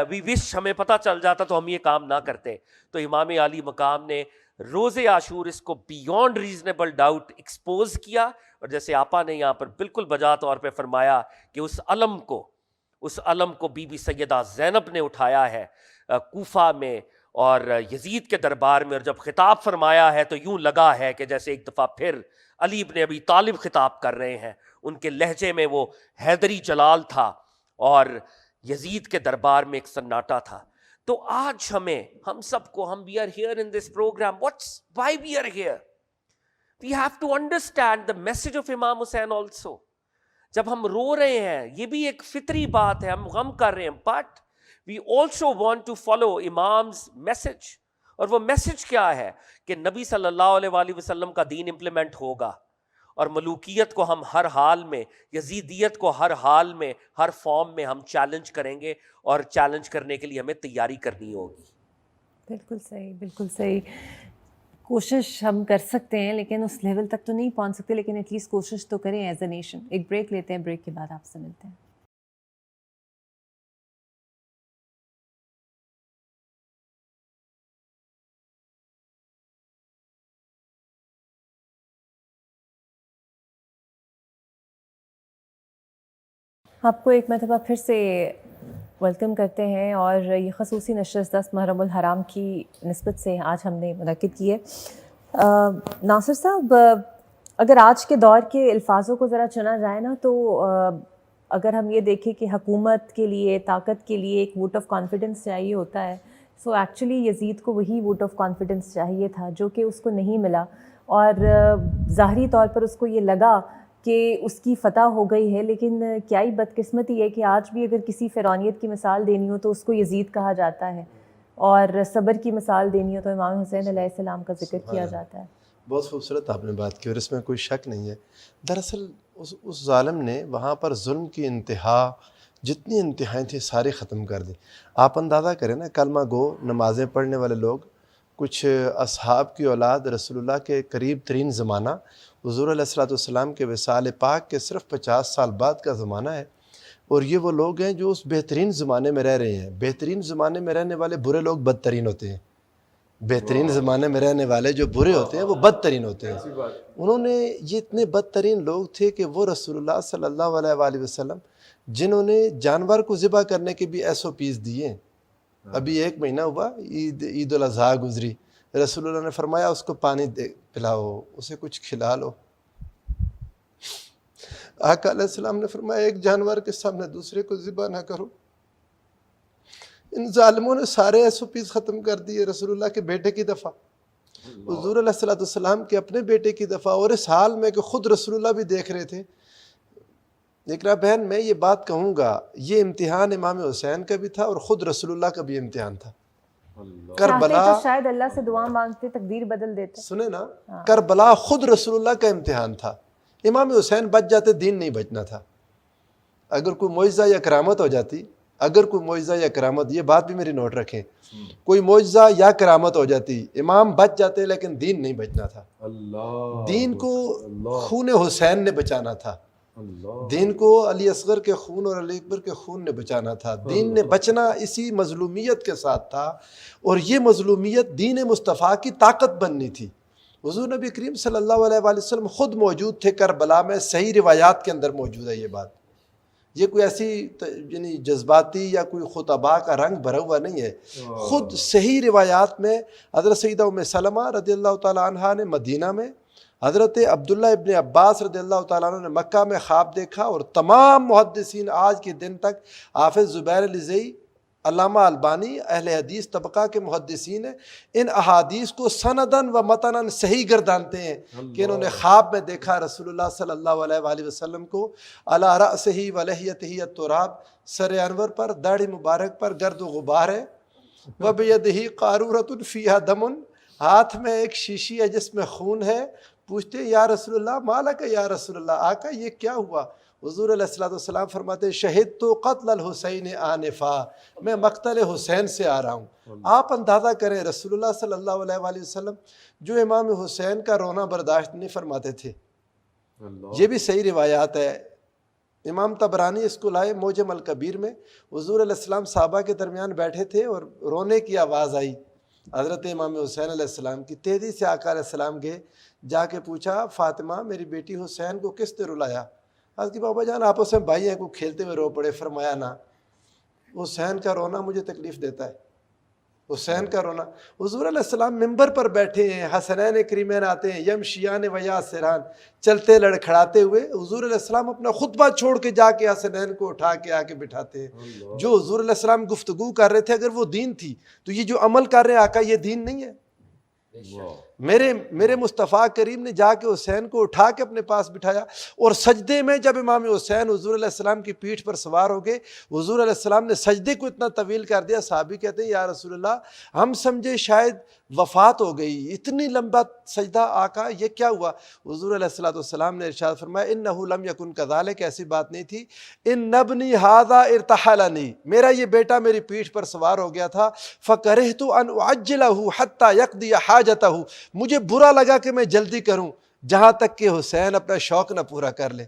وی وش ہمیں پتہ چل جاتا تو ہم یہ کام نہ کرتے. تو امام علی مقام نے روز عاشور اس کو بیونڈ ریزنیبل ڈاؤٹ ایکسپوز کیا، اور جیسے آپا نے یہاں پر بالکل بجا طور پہ فرمایا کہ اس علم کو بی بی سیدہ زینب نے اٹھایا ہے کوفہ میں اور یزید کے دربار میں، اور جب خطاب فرمایا ہے تو یوں لگا ہے کہ جیسے ایک دفعہ پھر علی ابن ابی طالب خطاب کر رہے ہیں. ان کے لہجے میں وہ حیدری جلال تھا اور یزید کے دربار میں ایک سناٹا تھا. تو آج ہم سب کو we are here in this program. Why we are here? We have to understand the message of Imam Hussain also. جب ہم رو رہے ہیں یہ بھی ایک فطری بات ہے، ہم غم کر رہے ہیں، but we also want to follow Imam's message. اور وہ میسج کیا ہے کہ نبی صلی اللہ علیہ وآلہ وسلم کا دین امپلیمنٹ ہوگا، اور ملوکیت کو ہم ہر حال میں، یزیدیت کو ہر حال میں، ہر فارم میں ہم چیلنج کریں گے، اور چیلنج کرنے کے لیے ہمیں تیاری کرنی ہوگی. بالکل صحیح، بالکل صحیح. کوشش ہم کر سکتے ہیں لیکن اس لیول تک تو نہیں پہنچ سکتے، لیکن ایٹ لیسٹ کوشش تو کریں ایز اے نیشن. ایک بریک لیتے ہیں، بریک کے بعد آپ سے ملتے ہیں. آپ کو ایک مرتبہ پھر سے ویلکم کرتے ہیں، اور یہ خصوصی نشست 10 محرم الحرام کی نسبت سے آج ہم نے منعقد کی ہے. ناصر صاحب، اگر آج کے دور کے الفاظوں کو ذرا چنا جائے نا تو اگر ہم یہ دیکھیں کہ حکومت کے لیے، طاقت کے لیے ایک ووٹ آف کانفیڈنس چاہیے ہوتا ہے، سو ایکچولی یزید کو وہی ووٹ آف کانفیڈنس چاہیے تھا جو کہ اس کو نہیں ملا، اور ظاہری طور پر اس کو یہ لگا کہ اس کی فتح ہو گئی ہے، لیکن کیا ہی بدقسمتی ہے کہ آج بھی اگر کسی فرعونیت کی مثال دینی ہو تو اس کو یزید کہا جاتا ہے، اور صبر کی مثال دینی ہو تو امام حسین علیہ السلام کا ذکر کیا جاتا ہے۔ بہت خوبصورت آپ نے بات کی اور اس میں کوئی شک نہیں ہے۔ دراصل اس ظالم نے وہاں پر ظلم کی انتہا، جتنی انتہائیں تھیں ساری ختم کر دی۔ آپ اندازہ کریں نا، کلمہ گو نمازیں پڑھنے والے لوگ، کچھ اصحاب کی اولاد رسول اللہ کے قریب ترین زمانہ، حضور علیہ السلام کے وصال پاک کے صرف 50 سال بعد کا زمانہ ہے، اور یہ وہ لوگ ہیں جو اس بہترین زمانے میں رہ رہے ہیں۔ بہترین زمانے میں رہنے والے برے لوگ بدترین ہوتے ہیں، بہترین زمانے میں رہنے والے جو برے ہوتے ہیں وہ بدترین ہوتے ہیں۔ انہوں نے، یہ اتنے بدترین لوگ تھے کہ وہ رسول اللہ صلی اللہ علیہ وآلہ وسلم جنہوں نے جانور کو ذبح کرنے کے بھی SOPs دیے۔ ابھی 1 مہینہ ہوا، عید الاضحیٰ گزری، رسول اللہ نے فرمایا اس کو پانی پلاؤ، اسے کچھ کھلا لو۔ آقا علیہ السلام نے فرمایا ایک جانور کے سامنے دوسرے کو ذبح نہ کرو۔ ان ظالموں نے سارے SOPs ختم کر دیے۔ رسول اللہ کے بیٹے کی دفعہ، حضور علیہ السلام کے اپنے بیٹے کی دفعہ، اور اس حال میں کہ خود رسول اللہ بھی دیکھ رہے تھے۔ اقرا بہن، میں یہ بات کہوں گا، یہ امتحان امام حسین کا بھی تھا اور خود رسول اللہ کا بھی امتحان تھا۔ کربلا، چاہتے تو شاید اللہ سے دعا مانگتے، تقدیر بدل دیتے۔ سنیں نا، کربلا خود رسول اللہ کا امتحان تھا۔ امام حسین بچ جاتے، دین نہیں بچنا تھا۔ اگر کوئی معجزہ یا کرامت ہو جاتی، اگر کوئی معجزہ یا کرامت، یہ بات بھی میری نوٹ رکھیں، کوئی معجزہ یا کرامت ہو جاتی، امام بچ جاتے، لیکن دین نہیں بچنا تھا۔ دین کو خون حسین نے بچانا تھا، دین کو علی اصغر کے خون اور علی اکبر کے خون نے بچانا تھا۔ دین نے بچنا اسی مظلومیت کے ساتھ تھا، اور یہ مظلومیت دین مصطفیٰ کی طاقت بننی تھی۔ حضور نبی کریم صلی اللہ علیہ وآلہ وسلم خود موجود تھے کربلا میں، صحیح روایات کے اندر موجود ہے یہ بات۔ یہ کوئی ایسی یعنی جذباتی یا کوئی خطبہ کا رنگ بھرا ہوا نہیں ہے، خود صحیح روایات میں حضرت سیدہ ام سلمہ رضی اللہ تعالیٰ عنہا نے مدینہ میں، حضرت عبداللہ ابن عباس رضی اللہ تعالیٰ عنہ نے مکہ میں خواب دیکھا، اور تمام محدثین آج کے دن تک، حافظ زبیر الزئی، علامہ البانی، اہل حدیث طبقہ کے محدثین ہیں، ان احادیث کو سندن و متنن صحیح گردانتے ہیں کہ انہوں نے خواب میں دیکھا رسول اللہ صلی اللہ علیہ وآلہ وسلم کو علی رأسہ و لحیتہ التراب، سر انور پر، داڑھی مبارک پر گرد و غبار ہے، وبیدہ قارورۃ فیہا دم، ہاتھ میں ایک شیشی ہے جس میں خون ہے۔ پوچھتے یا رسول اللہ مالک یا رسول اللہ، آقا یہ کیا ہوا؟ حضور علیہ السلام فرماتے ہیں شہد تو قتل الحسین آنفا، میں مقتل حسین سے آ رہا ہوں۔ آپ اندازہ کریں رسول اللہ صلی اللہ علیہ وآلہ وسلم جو امام حسین کا رونا برداشت نہیں فرماتے تھے، یہ بھی صحیح روایات ہے۔ امام طبرانی اس کو لائے معجم الکبیر میں، حضور علیہ السلام صحابہ کے درمیان بیٹھے تھے اور رونے کی آواز آئی حضرت امام حسین علیہ السلام کی۔ تیزی سے آقا علیہ السلام گئے، جا کے پوچھا فاطمہ میری بیٹی حسین کو کس نے رلایا؟ آج کی بابا جان آپس میں بھائی ہیں، کو کھیلتے ہوئے رو پڑے۔ فرمایا نہ، حسین کا رونا مجھے تکلیف دیتا ہے، حسین کا رونا۔ حضور علیہ السلام ممبر پر بیٹھے ہیں، حسنین کریمین آتے ہیں، یمشیان و یاسران، چلتے لڑکھڑاتے ہوئے، حضور علیہ السلام اپنا خطبہ چھوڑ کے جا کے حسنین کو اٹھا کے آ کے بٹھاتے ہیں۔ جو حضور علیہ السلام گفتگو کر رہے تھے، اگر وہ دین تھی تو یہ جو عمل کر رہے ہیں آقا، یہ دین نہیں ہے؟ میرے مصطفیٰ کریم نے جا کے حسین کو اٹھا کے اپنے پاس بٹھایا، اور سجدے میں جب امام حسین حضور علیہ السلام کی پیٹھ پر سوار ہو گئے، حضور علیہ السلام نے سجدے کو اتنا طویل کر دیا، صحابی کہتے ہیں یا رسول اللہ ہم سمجھے شاید وفات ہو گئی، اتنی لمبا سجدہ آقا یہ کیا ہوا؟ حضور علیہ السلام نے ارشاد فرمایا انہ لم یکن کذالک، ایسی بات نہیں تھی، ان ابنی ھذا ارتحلنی، میرا یہ بیٹا میری پیٹھ پر سوار ہو گیا تھا، فکرہت ان اعجلہ حتی یقضی حاجتہ، مجھے برا لگا کہ میں جلدی کروں جہاں تک کہ حسین اپنا شوق نہ پورا کر لے۔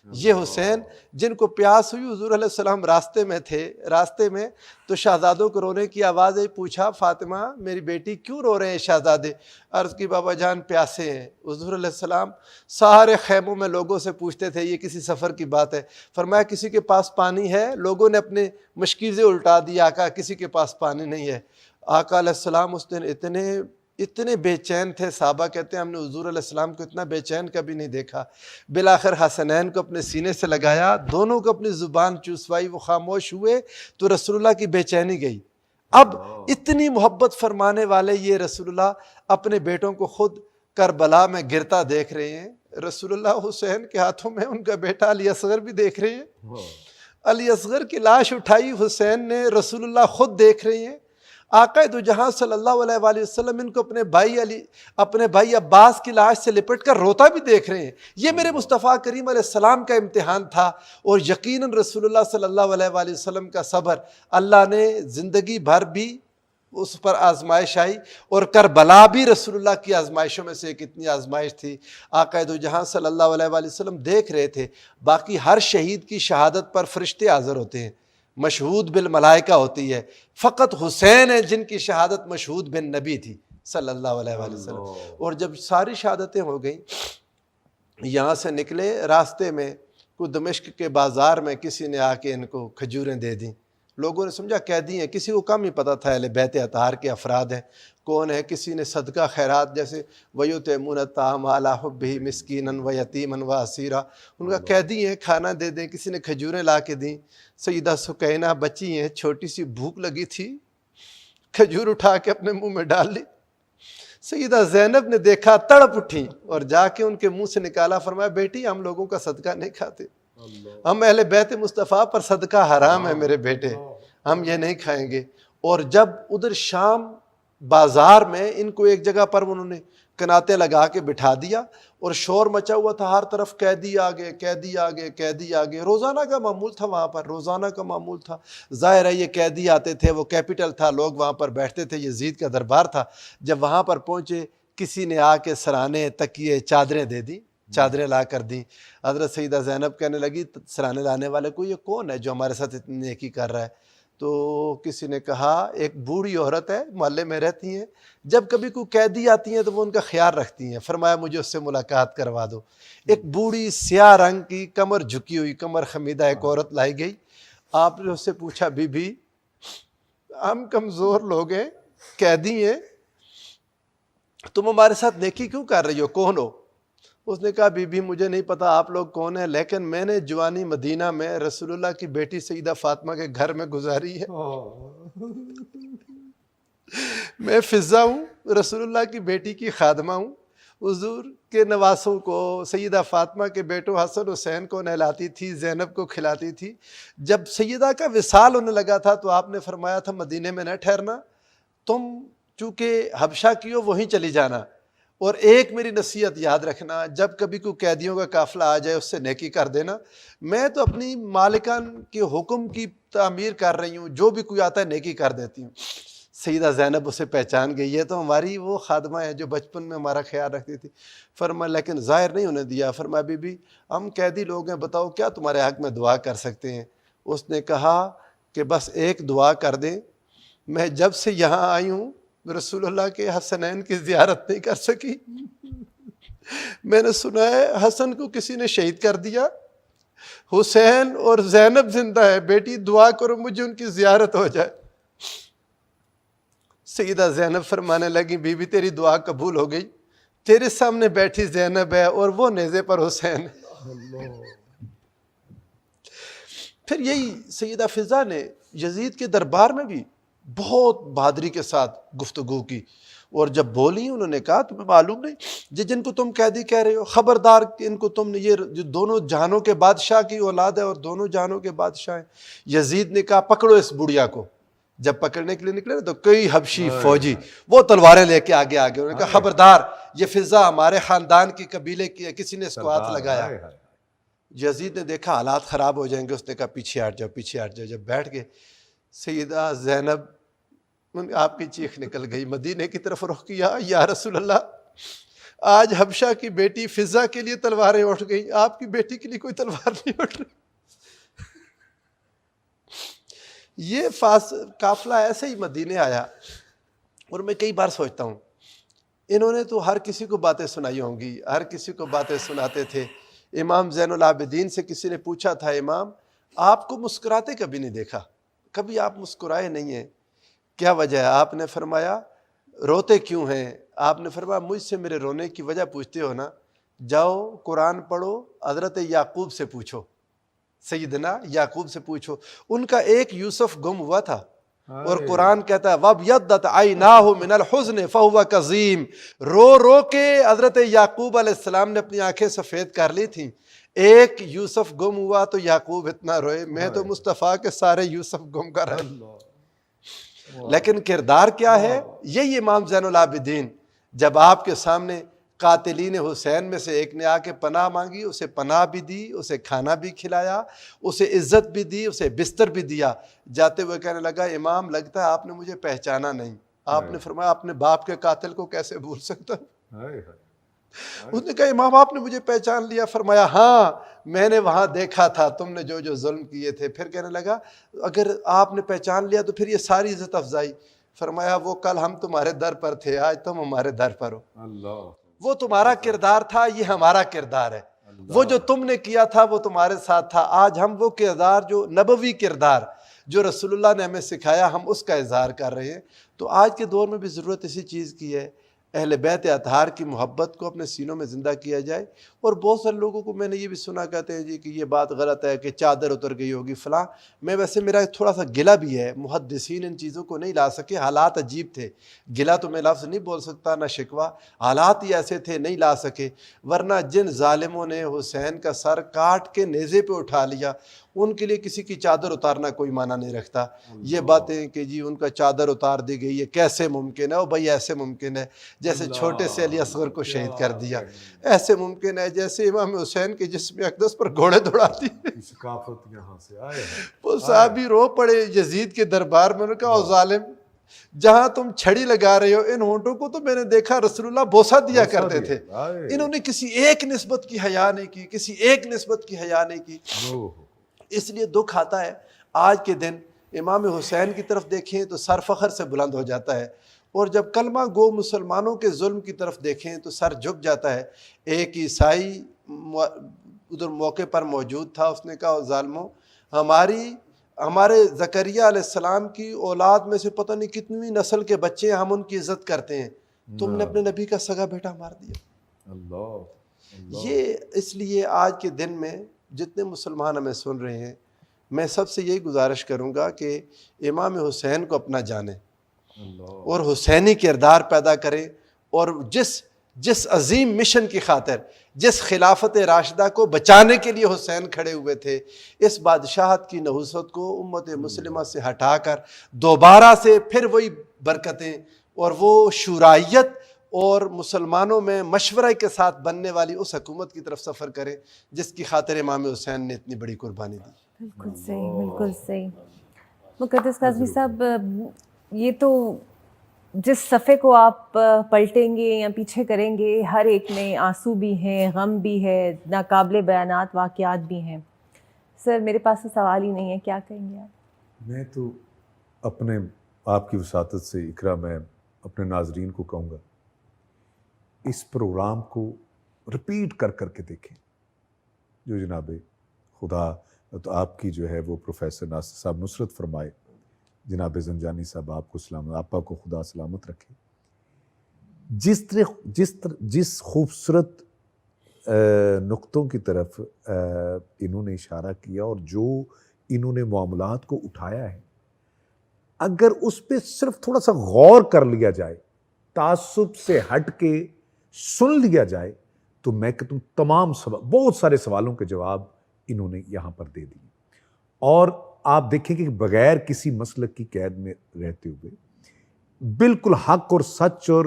یہ حسین جن کو پیاس ہوئی، حضور علیہ السلام راستے میں تھے، راستے میں تو شہزادوں کو رونے کی آواز آئی، پوچھا فاطمہ میری بیٹی کیوں رو رہے ہیں شہزادے؟ عرض کی بابا جان پیاسے ہیں۔ حضور علیہ السلام سارے خیموں میں لوگوں سے پوچھتے تھے، یہ کسی سفر کی بات ہے؟ فرمایا کسی کے پاس پانی ہے؟ لوگوں نے اپنے مشکیزیں الٹا دی، آقا کسی کے پاس پانی نہیں ہے۔ آقا علیہ السلام اس دن اتنے اتنے بے چین تھے صحابہ، کہتے ہیں ہم نے حضور علیہ السلام کو اتنا بے چین کبھی نہیں دیکھا۔ بالآخر حسنین کو اپنے سینے سے لگایا، دونوں کو اپنی زبان چوسوائی، وہ خاموش ہوئے تو رسول اللہ کی بے چینی گئی۔ اب اتنی محبت فرمانے والے یہ رسول اللہ اپنے بیٹوں کو خود کربلا میں گرتا دیکھ رہے ہیں، رسول اللہ حسین کے ہاتھوں میں ان کا بیٹا علی اصغر بھی دیکھ رہے ہیں، علی اصغر کی لاش اٹھائی حسین نے، رسول اللہ خود دیکھ رہے ہیں، آقا دو جہاں صلی اللہ علیہ وآلہ وسلم ان کو اپنے بھائی عباس کی لاش سے لپٹ کر روتا بھی دیکھ رہے ہیں۔ یہ میرے مصطفیٰ کریم علیہ السلام کا امتحان تھا، اور یقیناً رسول اللہ صلی اللہ علیہ وآلہ وسلم کا صبر اللہ نے زندگی بھر بھی اس پر آزمائش آئی، اور کربلا بھی رسول اللہ کی آزمائشوں میں سے ایک اتنی آزمائش تھی۔ آقا دو جہاں صلی اللہ علیہ وآلہ وسلم دیکھ رہے تھے، باقی ہر شہید کی شہادت پر فرشتے حاضر ہوتے ہیں، مشہود بالملائکہ ہوتی ہے، فقط حسین ہے جن کی شہادت مشہود بن نبی تھی صلی اللہ علیہ وآلہ وسلم۔ اور جب ساری شہادتیں ہو گئیں، یہاں سے نکلے، راستے میں کوئی دمشق کے بازار میں کسی نے آ کے ان کو کھجوریں دے دیں، لوگوں نے سمجھا قیدی ہیں، کسی کو کم ہی پتہ تھا اہل بیت اطہار کے افراد ہیں کون ہے۔ کسی نے صدقہ خیرات جیسے وَيُطْعِمُونَ الطَّعَامَ عَلَىٰ حُبِّهِ مِسْكِينًا وَيَتِيمًا وَأَسِيرًا، ان کا قیدی ہیں، کھانا دے دیں، کسی نے کھجوریں لا کے دیں۔ سیدہ سکینہ بچی ہیں، چھوٹی سی بھوک لگی تھی، کھجور اٹھا کے اپنے منہ میں ڈال لی۔ سیدہ زینب نے دیکھا، تڑپ اٹھی اور جا کے ان کے منہ سے نکالا، فرمایا بیٹی ہم لوگوں کا صدقہ نہیں کھاتے، ہم اہل بیت مصطفیٰ پر صدقہ حرام ہے میرے بیٹے، ہم یہ نہیں کھائیں گے۔ اور جب ادھر شام بازار میں ان کو ایک جگہ پر انہوں نے کناتے لگا کے بٹھا دیا، اور شور مچا ہوا تھا، ہر طرف قیدی آگے قیدی آگے قیدی آگے، روزانہ کا معمول تھا وہاں پر، روزانہ کا معمول تھا۔ ظاہر ہے یہ قیدی آتے تھے، وہ کیپٹل تھا، لوگ وہاں پر بیٹھتے تھے، یزید کا دربار تھا۔ جب وہاں پر پہنچے، کسی نے آ کے سرانے، تکیے، چادریں دے دی، چادریں لا کر دیں۔ حضرت سیدہ زینب کہنے لگی سرانے لانے والے کو، یہ کون ہے جو ہمارے ساتھ اتنی نیکی کر رہا ہے؟ تو کسی نے کہا ایک بوڑھی عورت ہے، محلے میں رہتی ہیں، جب کبھی کوئی قیدی آتی ہیں تو وہ ان کا خیال رکھتی ہیں، فرمایا مجھے اس سے ملاقات کروا دو۔ ایک بوڑھی سیاہ رنگ کی کمر جھکی ہوئی، کمر خمیدہ ایک عورت لائی گئی۔ آپ نے اس سے پوچھا بی بی ہم کمزور لوگ ہیں، قیدی ہیں، تم ہمارے ساتھ نیکی کیوں کر رہی ہو، کون ہو؟ اس نے کہا بی بی مجھے نہیں پتا آپ لوگ کون ہیں، لیکن میں نے جوانی مدینہ میں رسول اللہ کی بیٹی سیدہ فاطمہ کے گھر میں گزاری ہے، میں فضہ ہوں، رسول اللہ کی بیٹی کی خادمہ ہوں، حضور کے نواسوں کو، سیدہ فاطمہ کے بیٹوں حسن حسین کو نہلاتی تھی، زینب کو کھلاتی تھی۔ جب سیدہ کا وصال ہونے لگا تھا تو آپ نے فرمایا تھا مدینے میں نہ ٹھہرنا، تم چونکہ حبشہ کی ہو وہیں چلی جانا، اور ایک میری نصیحت یاد رکھنا، جب کبھی کوئی قیدیوں کا قافلہ آ جائے اس سے نیکی کر دینا، میں تو اپنی مالکان کے حکم کی تعمیر کر رہی ہوں، جو بھی کوئی آتا ہے نیکی کر دیتی ہوں۔ سیدہ زینب اسے پہچان گئی، یہ تو ہماری وہ خادمہ ہے جو بچپن میں ہمارا خیال رکھتی تھی۔ فرمایا لیکن ظاہر نہیں ہونے دیا، فرمایا بی بی ہم قیدی لوگ ہیں، بتاؤ کیا تمہارے حق میں دعا کر سکتے ہیں؟ اس نے کہا کہ بس ایک دعا کر دیں، میں جب سے یہاں آئی ہوں رسول اللہ کے حسنین کی زیارت نہیں کر سکی، میں نے سنا ہے حسن کو کسی نے شہید کر دیا، حسین اور زینب زندہ ہے، بیٹی دعا کرو مجھے ان کی زیارت ہو جائے۔ سیدہ زینب فرمانے لگی بی بی تیری دعا قبول ہو گئی، تیرے سامنے بیٹھی زینب ہے اور وہ نیزے پر حسین ہے۔ پھر یہی سیدہ فضہ نے یزید کے دربار میں بھی بہت بہادری کے ساتھ گفتگو کی، اور جب بولی انہوں نے کہا تمہیں معلوم نہیں جن کو تم قیدی کہہ رہے ہو، خبردار ان کو تم نے، یہ جو دونوں جہانوں کے بادشاہ کی اولاد ہے اور دونوں جہانوں کے بادشاہ ہیں۔ یزید نے کہا پکڑو اس بڑھیا کو۔ جب پکڑنے کے لیے نکلے تو کئی حبشی فوجی وہ تلواریں لے کے آگے انہوں نے کہا خبردار یہ فضہ ہمارے خاندان کی قبیلے کی ہے، کسی نے اس کو ہاتھ لگایا۔ یزید نے دیکھا حالات خراب ہو جائیں گے، اس نے کہا پیچھے ہٹ جاؤ پیچھے ہٹ جاؤ۔ جب بیٹھ گئے سیدہ زینب آپ کی چیخ نکل گئی، مدینے کی طرف رخ کیا، یا رسول اللہ آج حبشہ کی بیٹی فضہ کے لیے تلواریں اٹھ گئی، آپ کی بیٹی کے لیے کوئی تلوار نہیں اٹھ رہی۔ یہ قافلہ ایسے ہی مدینے آیا، اور میں کئی بار سوچتا ہوں انہوں نے تو ہر کسی کو باتیں سنائی ہوں گی، ہر کسی کو باتیں سناتے تھے۔ امام زین العابدین سے کسی نے پوچھا تھا امام آپ کو مسکراتے کبھی نہیں دیکھا، کبھی آپ مسکرائے نہیں ہیں، کیا وجہ ہے؟ آپ نے فرمایا روتے کیوں ہیں؟ آپ نے فرمایا مجھ سے میرے رونے کی وجہ پوچھتے ہو نا، جاؤ قرآن پڑھو، حضرت یعقوب سے پوچھو، سیدنا یعقوب سے پوچھو. ان کا ایک یوسف گم ہوا تھا، اور قرآن کہتا ہے وَابْيَضَّتْ عَيْنَاهُ مِنَ الْحُزْنِ فَهُوَ كَظِيمٌ. رو رو کے حضرت یعقوب علیہ السلام نے اپنی آنکھیں سفید کر لی تھیں. ایک یوسف گم ہوا تو یعقوب اتنا روئے. میں تو مصطفیٰ کے سارے یوسف گم کر رہا ہوں. لیکن کردار کیا ہے؟ یہی امام زین العابدین جب آپ کے سامنے قاتلین حسین میں سے ایک نے آ کے پناہ مانگی، اسے پناہ بھی دی، اسے کھانا بھی کھلایا، اسے عزت بھی دی، اسے بستر بھی دیا. جاتے ہوئے کہنے لگا امام لگتا ہے آپ نے مجھے پہچانا نہیں. آپ نے فرمایا اپنے باپ کے قاتل کو کیسے بھول سکتا ہوں؟ اس نے کہا امام آپ نے مجھے پہچان لیا؟ فرمایا ہاں میں نے وہاں دیکھا تھا تم نے جو جو ظلم کیے تھے. پھر کہنے لگا اگر آپ نے پہچان لیا تو پھر یہ ساری عزت افزائی. فرمایا وہ کل ہم تمہارے در پر تھے، آج تم ہمارے در پر ہو. اللہ، وہ تمہارا کردار تھا، یہ ہمارا کردار ہے. وہ جو تم نے کیا تھا وہ تمہارے ساتھ تھا. آج ہم وہ کردار جو نبوی کردار جو رسول اللہ نے ہمیں سکھایا ہم اس کا اظہار کر رہے ہیں. تو آج کے دور میں بھی ضرورت اسی چیز کی ہے، اہل بیت اطہار کی محبت کو اپنے سینوں میں زندہ کیا جائے. اور بہت سارے لوگوں کو میں نے یہ بھی سنا کہتے ہیں جی کہ یہ بات غلط ہے کہ چادر اتر گئی ہوگی فلاں. میں ویسے میرا تھوڑا سا گلہ بھی ہے، محدثین ان چیزوں کو نہیں لا سکے، حالات عجیب تھے. گلہ تو میں لفظ نہیں بول سکتا، نہ شکوہ، حالات ہی ایسے تھے نہیں لا سکے. ورنہ جن ظالموں نے حسین کا سر کاٹ کے نیزے پہ اٹھا لیا ان کے لیے کسی کی چادر اتارنا کوئی معنی نہیں رکھتا. یہ باتیں کہ جی ان کا چادر اتار دی گئی، یہ کیسے ممکن ہے؟ او بھائی ایسے ممکن ہے جیسے چھوٹے سے علی اصغر کو شہید کر دیا. ایسے ممکن ہے جیسے امام حسین کے جسم اقدس پر گھوڑے دوڑا دیے. ثقافت یہاں سے آئے ہیں. وہ صحابی رو پڑے یزید کے دربار میں. انہوں نے کہا او ظالم، جہاں تم چھڑی لگا رہے ہو ان ہونٹوں کو تو میں نے دیکھا رسول اللہ بوسہ دیا کرتے تھے. انہوں نے کسی ایک نسبت کی حیا نہیں کی، کسی ایک نسبت کی حیا نہیں کی. اس لیے دکھ آتا ہے آج کے دن امام حسین کی طرف دیکھیں تو سر فخر سے بلند ہو جاتا ہے، اور جب کلمہ گو مسلمانوں کے ظلم کی طرف دیکھیں تو سر جھک جاتا ہے. ایک عیسائی ادھر موقع پر موجود تھا، اس نے کہا ظالموں ہمارے زکریا علیہ السلام کی اولاد میں سے پتہ نہیں کتنی نسل کے بچے ہم ان کی عزت کرتے ہیں، تم نے اپنے نبی کا سگا بیٹا مار دیا. اللہ، یہ اس لیے آج کے دن میں جتنے مسلمان ہمیں سن رہے ہیں میں سب سے یہی گزارش کروں گا کہ امام حسین کو اپنا جانیں اور حسینی کردار پیدا کریں. اور جس عظیم مشن کی خاطر، جس خلافت راشدہ کو بچانے کے لیے حسین کھڑے ہوئے تھے، اس بادشاہت کی نحوست کو امت مسلمہ سے ہٹا کر دوبارہ سے پھر وہی برکتیں اور وہ شورائیت اور مسلمانوں میں مشورہ کے ساتھ بننے والی اس حکومت کی طرف سفر کریں جس کی خاطر امام حسین نے اتنی بڑی قربانی دی. بالکل صحیح، بالکل صحیح. مقدس قاضمی صاحب، یہ تو جس صفحے کو آپ پلٹیں گے یا پیچھے کریں گے ہر ایک میں آنسو بھی ہیں، غم بھی ہے، ناقابل بیانات واقعات بھی ہیں. سر میرے پاس تو سوال ہی نہیں ہے، کیا کہیں گے آپ؟ میں تو اپنے آپ کی وساطت سے اقرا میں اپنے ناظرین کو کہوں گا اس پروگرام کو رپیٹ کر کر کے دیکھیں. جو جناب خدا تو آپ کی جو ہے وہ پروفیسر ناصر صاحب نصرت فرمائے، جناب زنجانی صاحب آپ کو سلامت، آپا کو خدا سلامت رکھے. جس خوبصورت نقطوں کی طرف انہوں نے اشارہ کیا اور جو انہوں نے معاملات کو اٹھایا ہے، اگر اس پہ صرف تھوڑا سا غور کر لیا جائے، تعصب سے ہٹ کے سن لیا جائے، تو میں کہتا ہوں تمام بہت سارے سوالوں کے جواب انہوں نے یہاں پر دے دیے. اور آپ دیکھیں کہ بغیر کسی مسلک کی قید میں رہتے ہوئے بالکل حق اور سچ اور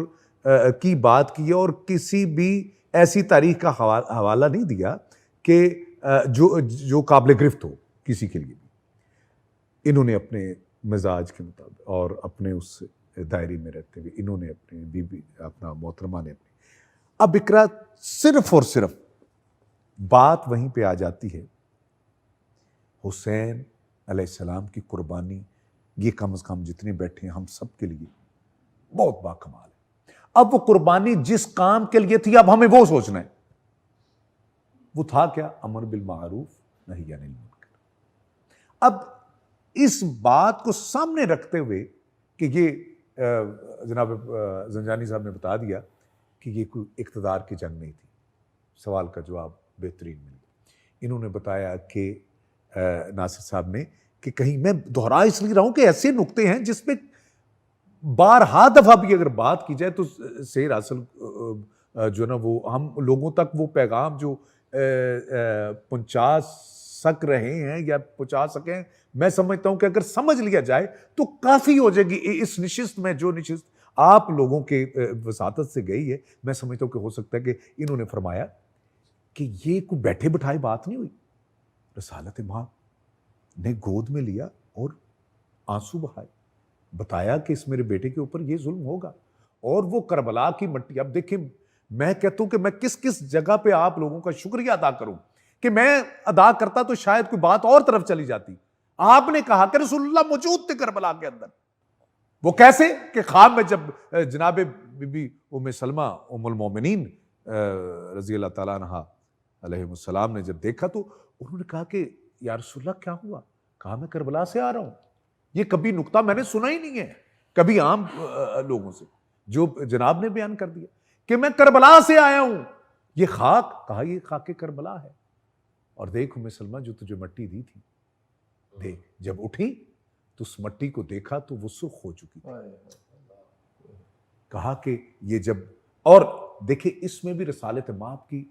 کی بات کی، اور کسی بھی ایسی تاریخ کا حوالہ نہیں دیا کہ جو قابل گرفت ہو کسی کے لیے بھی. انہوں نے اپنے مزاج کے مطابق اور اپنے اس دائرے میں رہتے ہوئے انہوں نے اپنے بیوی اپنا محترمہ نے اپنی اب اقرا صرف اور صرف بات وہیں پہ آ جاتی ہے. حسین علیہ السلام کی قربانی یہ کم از کم جتنے بیٹھے ہیں ہم سب کے لیے بہت باکمال ہے. اب وہ قربانی جس کام کے لیے تھی اب ہمیں وہ سوچنا ہے، وہ تھا کیا؟ امر بالمعروف نہی عن المنکر. اب اس بات کو سامنے رکھتے ہوئے کہ یہ جناب زنجانی صاحب نے بتا دیا کہ یہ کوئی اقتدار کی جنگ نہیں تھی. سوال کا جواب بہترین مل گیا. انہوں نے بتایا کہ ناصر صاحب نے کہ کہیں میں دہرا اس لیے رہا ہوں کہ ایسے نقطے ہیں جس پہ بارہا دفعہ بھی اگر بات کی جائے تو سیر حاصل جو نا وہ ہم لوگوں تک وہ پیغام جو پہنچا سک رہے ہیں یا پہنچا سکیں، میں سمجھتا ہوں کہ اگر سمجھ لیا جائے تو کافی ہو جائے گی. اس نشست میں جو نشست آپ لوگوں کے وساطت سے گئی ہے، میں سمجھتا ہوں کہ ہو سکتا ہے کہ انہوں نے فرمایا کہ یہ کوئی بیٹھے بٹھائے بات نہیں ہوئی. رسالت ماں نے گود میں لیا اور آنسو بہائے، بتایا کہ اس میرے بیٹے کے اوپر یہ ظلم ہوگا. اور وہ کربلا کی مٹی، اب دیکھیں میں کہتا ہوں کہ میں کس کس جگہ پہ آپ لوگوں کا شکریہ ادا کروں کہ میں ادا کرتا تو شاید کوئی بات اور طرف چلی جاتی. آپ نے کہا کہ رسول اللہ موجود تھے کربلا کے اندر. وہ کیسے کہ خواب میں جب جناب بی بی ام سلمہ ام المومنین رضی اللہ تعالیٰ عنہا علیہ السلام نے جب دیکھا تو انہوں نے کہا کہ یا رسول اللہ کیا ہوا؟ کہا میں کربلا سے آ رہا ہوں. یہ کبھی نقطہ میں نے سنا ہی نہیں ہے کبھی عام لوگوں سے، جو جناب نے بیان کر دیا کہ میں کربلا سے آیا ہوں. یہ خاک، کہا یہ خاک کربلا ہے. اور دیکھ ام سلمہ جو تجھے مٹی دی تھی، دیکھ جب اٹھی تو اس مٹی کو دیکھا تو وہ سرخ ہو چکی تھی. کہا کہ یہ جب، اور دیکھیں اس میں بھی رسالت مآب کی،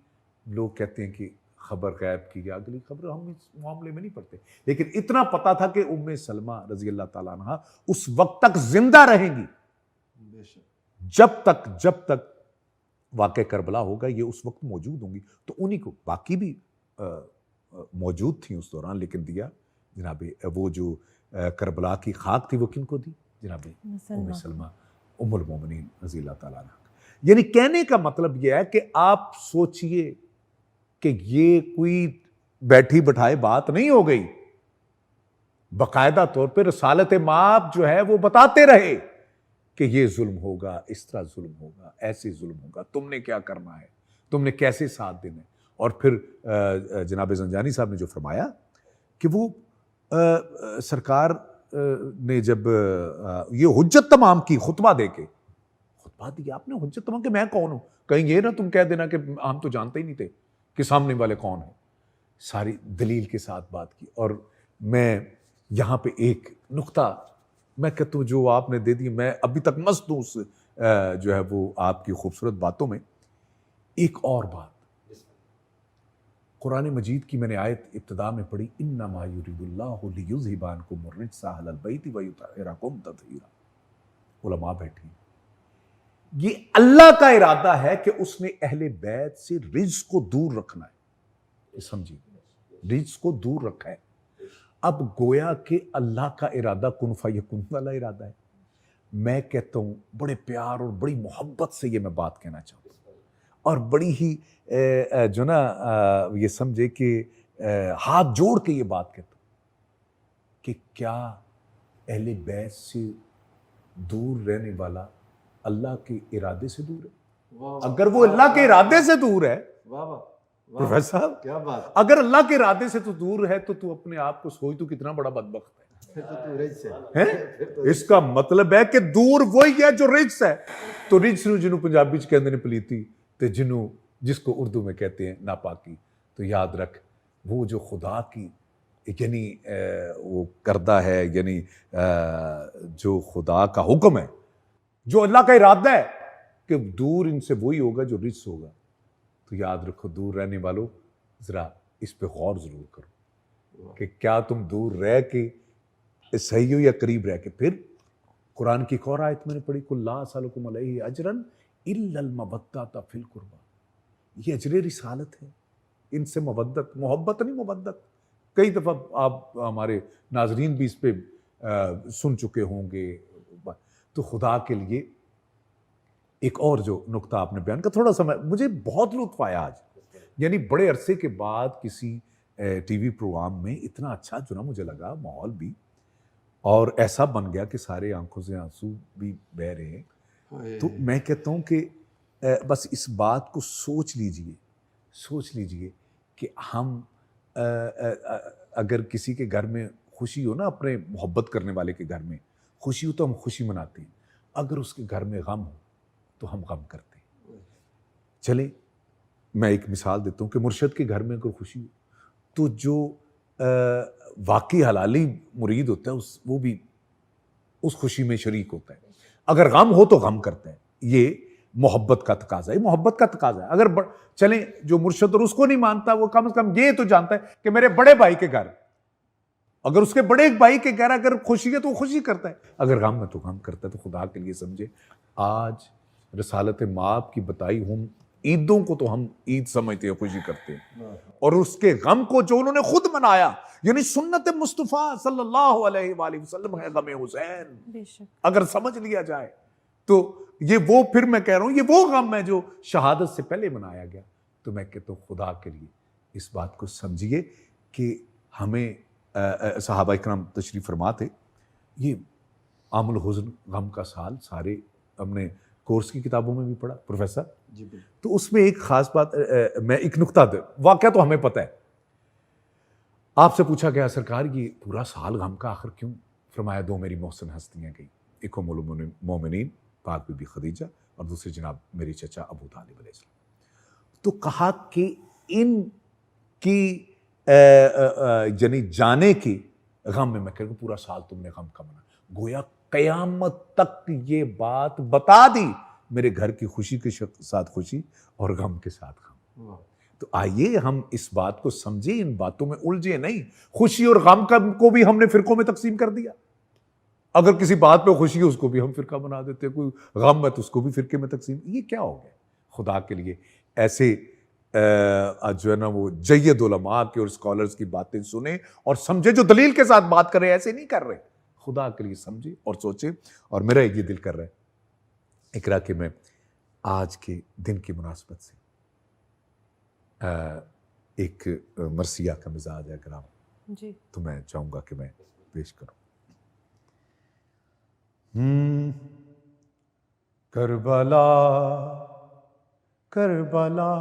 لوگ کہتے ہیں کہ خبر غیب کی یا اگلی خبر، ہم اس معاملے میں نہیں پڑھتے، لیکن اتنا پتا تھا کہ ام سلمہ رضی اللہ تعالیٰ عنہ اس وقت تک زندہ رہیں گی جب تک واقع کربلا ہوگا، یہ اس وقت موجود ہوں گی. تو انہی کو باقی بھی موجود تھیں اس دوران، لیکن دیا جناب وہ جو کربلا کی خاک تھی وہ کن کو دی؟ جناب ام سلمہ ام المومنین رضی اللہ تعالیٰ عنہ. یعنی کہنے کا مطلب یہ ہے کہ آپ سوچئے کہ یہ کوئی بیٹھی بٹھائے بات نہیں ہو گئی. باقاعدہ طور پہ رسالت مآب جو ہے وہ بتاتے رہے کہ یہ ظلم ہوگا، اس طرح ظلم ہوگا، ایسے ظلم ہوگا، تم نے کیا کرنا ہے، تم نے کیسے ساتھ دینا ہے. اور پھر جناب زنجانی صاحب نے جو فرمایا کہ وہ سرکار نے جب یہ حجت تمام کی خطبہ دے کے، خطبہ دیا آپ نے حجت تمام کہ میں کون ہوں، کہیں یہ نہ تم کہہ دینا کہ ہم تو جانتے ہی نہیں تھے کہ سامنے والے کون ہیں. ساری دلیل کے ساتھ بات کی. اور میں یہاں پہ ایک نقطہ میں کہتا ہوں جو آپ نے دے دی، میں ابھی تک مست ہوں اس جو ہے وہ آپ کی خوبصورت باتوں میں. ایک اور بات، قرآن مجید کی میں نے آیت ابتدا میں پڑھی، انما یرید اللہ لیذھب عنکم الرجس اہل البیت ویطہرکم تطہیرا. علماء بیٹھے ہیں، یہ اللہ کا ارادہ ہے کہ اس نے اہل بیت سے رجس کو دور رکھنا ہے. یہ سمجھیے، رجس کو دور رکھا ہے. اب گویا کہ اللہ کا ارادہ کن فیکون والا ارادہ ہے. میں کہتا ہوں بڑے پیار اور بڑی محبت سے یہ میں بات کہنا چاہتا ہوں، اور بڑی ہی جو نا یہ سمجھے کہ ہاتھ جوڑ کے یہ بات کہتا ہوں کہ کیا اہل بیت سے دور رہنے والا اللہ کے ارادے سے دور ہے؟ اگر وہ اللہ کے ارادے سے دور ہے، پروفیسر صاحب کیا بات، اگر اللہ کے ارادے سے تو دور ہے تو اپنے آپ کو سوچ تو کتنا بڑا بدبخت ہے. اس کا مطلب ہے کہ دور وہی ہے جو رجس ہے. تو رجس جنہوں پنجابی چ کہندے نے پلیتی، تے جنہوں جس کو اردو میں کہتے ہیں ناپاکی. تو یاد رکھ وہ جو خدا کی یعنی وہ کردہ ہے، یعنی جو خدا کا حکم ہے، جو اللہ کا ارادہ ہے کہ دور ان سے وہی ہوگا جو رجس ہوگا. تو یاد رکھو دور رہنے والوں، ذرا اس پہ غور ضرور کرو کہ کیا تم دور رہ کے صحیح ہو یا قریب رہ کے. پھر قرآن کی ایک اور آیت میں نے پڑھی، قل لا اسألکم علیہ اجرا الا المودۃ فی القربى. یہ اجر رسالت ہے، ان سے مودت، محبت نہیں مودت. کئی دفعہ آپ ہمارے ناظرین بھی اس پہ سن چکے ہوں گے. تو خدا کے لیے ایک اور جو نقطہ آپ نے بیان کا، تھوڑا سا مجھے بہت لطف آیا آج، یعنی بڑے عرصے کے بعد کسی ٹی وی پروگرام میں اتنا اچھا جو نا مجھے لگا، ماحول بھی، اور ایسا بن گیا کہ سارے آنکھوں سے آنسو بھی بہہ رہے ہیں. تو میں کہتا ہوں کہ بس اس بات کو سوچ لیجئے کہ ہم اگر کسی کے گھر میں خوشی ہو نا، اپنے محبت کرنے والے کے گھر میں خوشی ہو تو ہم خوشی مناتے ہیں. اگر اس کے گھر میں غم ہو تو ہم غم کرتے ہیں. چلیں میں ایک مثال دیتا ہوں کہ مرشد کے گھر میں اگر خوشی ہو تو جو واقعی حلالی مرید ہوتا ہے وہ بھی اس خوشی میں شریک ہوتا ہے. اگر غم ہو تو غم کرتے ہیں. یہ محبت کا تقاضا ہے, محبت کا تقاضا ہے. اگر چلیں جو مرشد اور اس کو نہیں مانتا وہ کم از کم یہ تو جانتا ہے کہ میرے بڑے بھائی کے گھر, اگر اس کے بڑے بھائی کے گھر اگر خوشی ہے تو وہ خوشی کرتا ہے, اگر غم ہے تو غم کرتا ہے. تو خدا کے لیے سمجھے, آج رسالت مآب کی بتائی ہم عیدوں کو تو ہم عید سمجھتے ہیں, خوشی کرتے ہیں, اور اس کے غم کو جو انہوں نے خود منایا, یعنی سنت مصطفیٰ صلی اللہ علیہ وآلہ وسلم ہے غم حسین. اگر سمجھ لیا جائے تو یہ وہ, پھر میں کہہ رہا ہوں یہ وہ غم ہے جو شہادت سے پہلے منایا گیا. تو میں کہتا ہوں خدا کے لیے اس بات کو سمجھیے کہ ہمیں صحابہ اکرام تشریف فرما تھے, یہ عام الحزن غم کا سال سارے ہم نے کورس کی کتابوں میں بھی پڑھا پروفیسر. تو اس میں ایک خاص بات, میں ایک نقطہ واقعہ تو ہمیں پتہ ہے. آپ سے پوچھا گیا سرکار یہ پورا سال غم کا آخر کیوں؟ فرمایا دو میری محسن ہستیاں گئی, ایک ام المومنین پاک بی بی خدیجہ اور دوسری جناب میری چچا ابو طالب علیہ السلام. تو کہا کہ ان کی یعنی جانے کی غم میں کہہ رہا ہوں پورا سال تم نے غم کا منا. گویا قیامت تک یہ بات بتا دی, میرے گھر کی خوشی کے ساتھ خوشی اور غم کے ساتھ غم. تو آئیے ہم اس بات کو سمجھیں, ان باتوں میں الجھے نہیں. خوشی اور غم کو بھی ہم نے فرقوں میں تقسیم کر دیا. اگر کسی بات پہ خوشی ہے اس کو بھی ہم فرقہ بنا دیتے ہیں, کوئی غم ہے تو اس کو بھی فرقے میں تقسیم. یہ کیا ہو گیا؟ خدا کے لیے ایسے جو ہے نا وہ جید علماء کے اور اسکالرز کی باتیں سنیں اور سمجھے, جو دلیل کے ساتھ بات کر رہے ہیں, ایسے نہیں کر رہے. خدا کے لیے سمجھے اور سوچے. اور میرا یہ دل کر رہا ہے اقرا کہ میں آج کے دن کی مناسبت سے ایک مرثیہ کا مزاج ہے اگر آپ جی تو میں چاہوں گا کہ میں پیش کروں. کربلا کربلا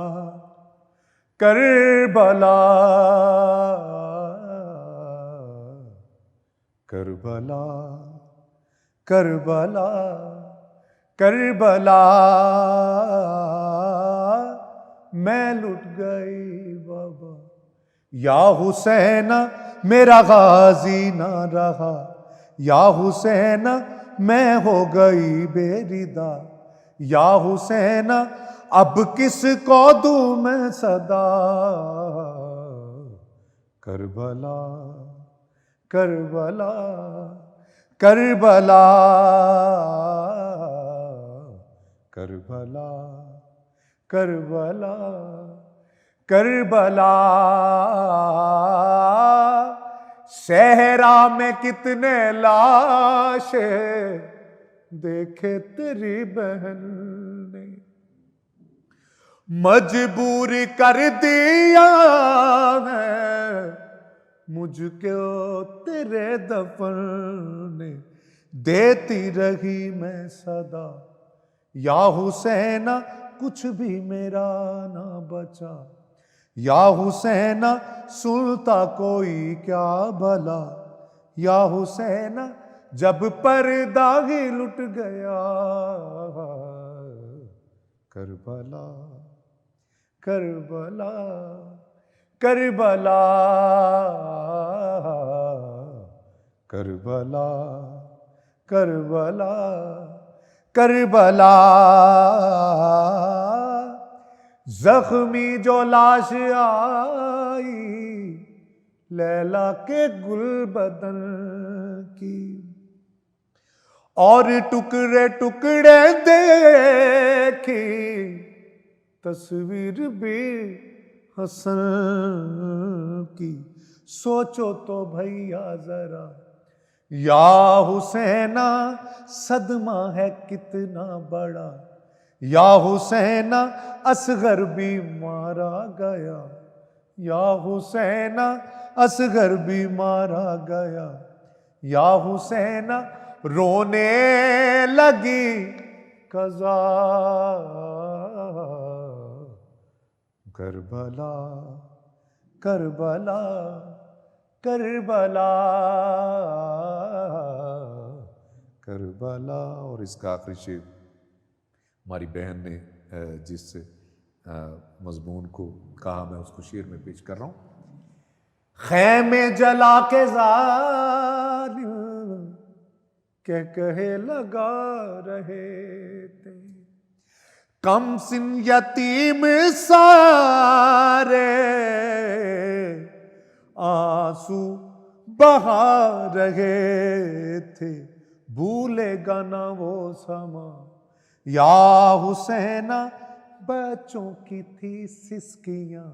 کربلا کربلا کربلا کربلا میں لٹ گئی بابا, یا حسین میرا غازی نہ رہا, یا حسین میں ہو گئی بے ردا, یا حسین اب کس کو دوں میں صدا. کربلا کربلا کربلا کربلا کربلا کربلا. صحرا میں کتنے لاشیں دیکھے تیری بہن نے, مجبور کر دیا ہے مجھ کو تیرے دفن نے. دیتی رہی میں صدا, یا حسین کچھ بھی میرا نہ بچا, یا حسین سنتا کوئی کیا بھلا, یا حسین جب پردہ ہی لٹ گیا. کربلا کربلا کربلا کربلا کربلا کربلا. زخمی جو لاش آئی لیلا کے گل بدن کی, اور ٹکڑے ٹکڑے دیکھی تصویر بھی حسن کی. سوچو تو بھیا ذرا یا حسین صدمہ ہے کتنا بڑا, یا حسین اصغر بھی مارا گیا, یا حسین اصغر بھی مارا گیا, یا حسین رونے لگی قضا. کربلا کربلا کربلا کربلا. اور اس کا آخری شعر ہماری بہن نے جس مضمون کو کہا میں اس کو شعر میں پیش کر رہا ہوں. خیمے جلا کے ظالم کہے لگا رہے تھے، کم سن یتیم سارے آنسو بہا رہے تھے، بھولے گا نہ وہ سما یا حسینہ بچوں کی تھی سسکیاں،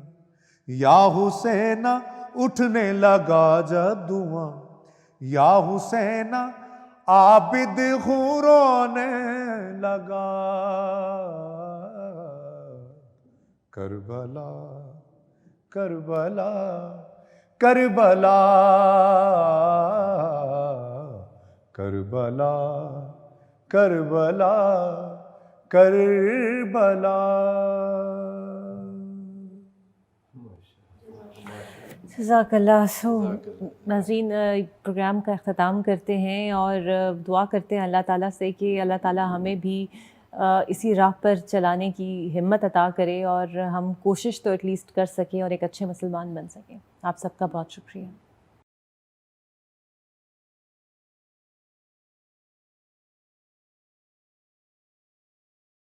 یا حسینہ اٹھنے لگا جب دعاں، یا حسینہ عابد ہوں رونے لگا. کربلا کربلا کربلا کربلا کربلا کربلا. جزاک اللہ. ناظرین پروگرام کا اختتام کرتے ہیں اور دعا کرتے ہیں اللہ تعالیٰ سے کہ اللہ تعالیٰ ہمیں بھی اسی راہ پر چلانے کی ہمت عطا کرے اور ہم کوشش تو ایٹ لیسٹ کر سکیں اور ایک اچھے مسلمان بن سکیں. آپ سب کا بہت شکریہ.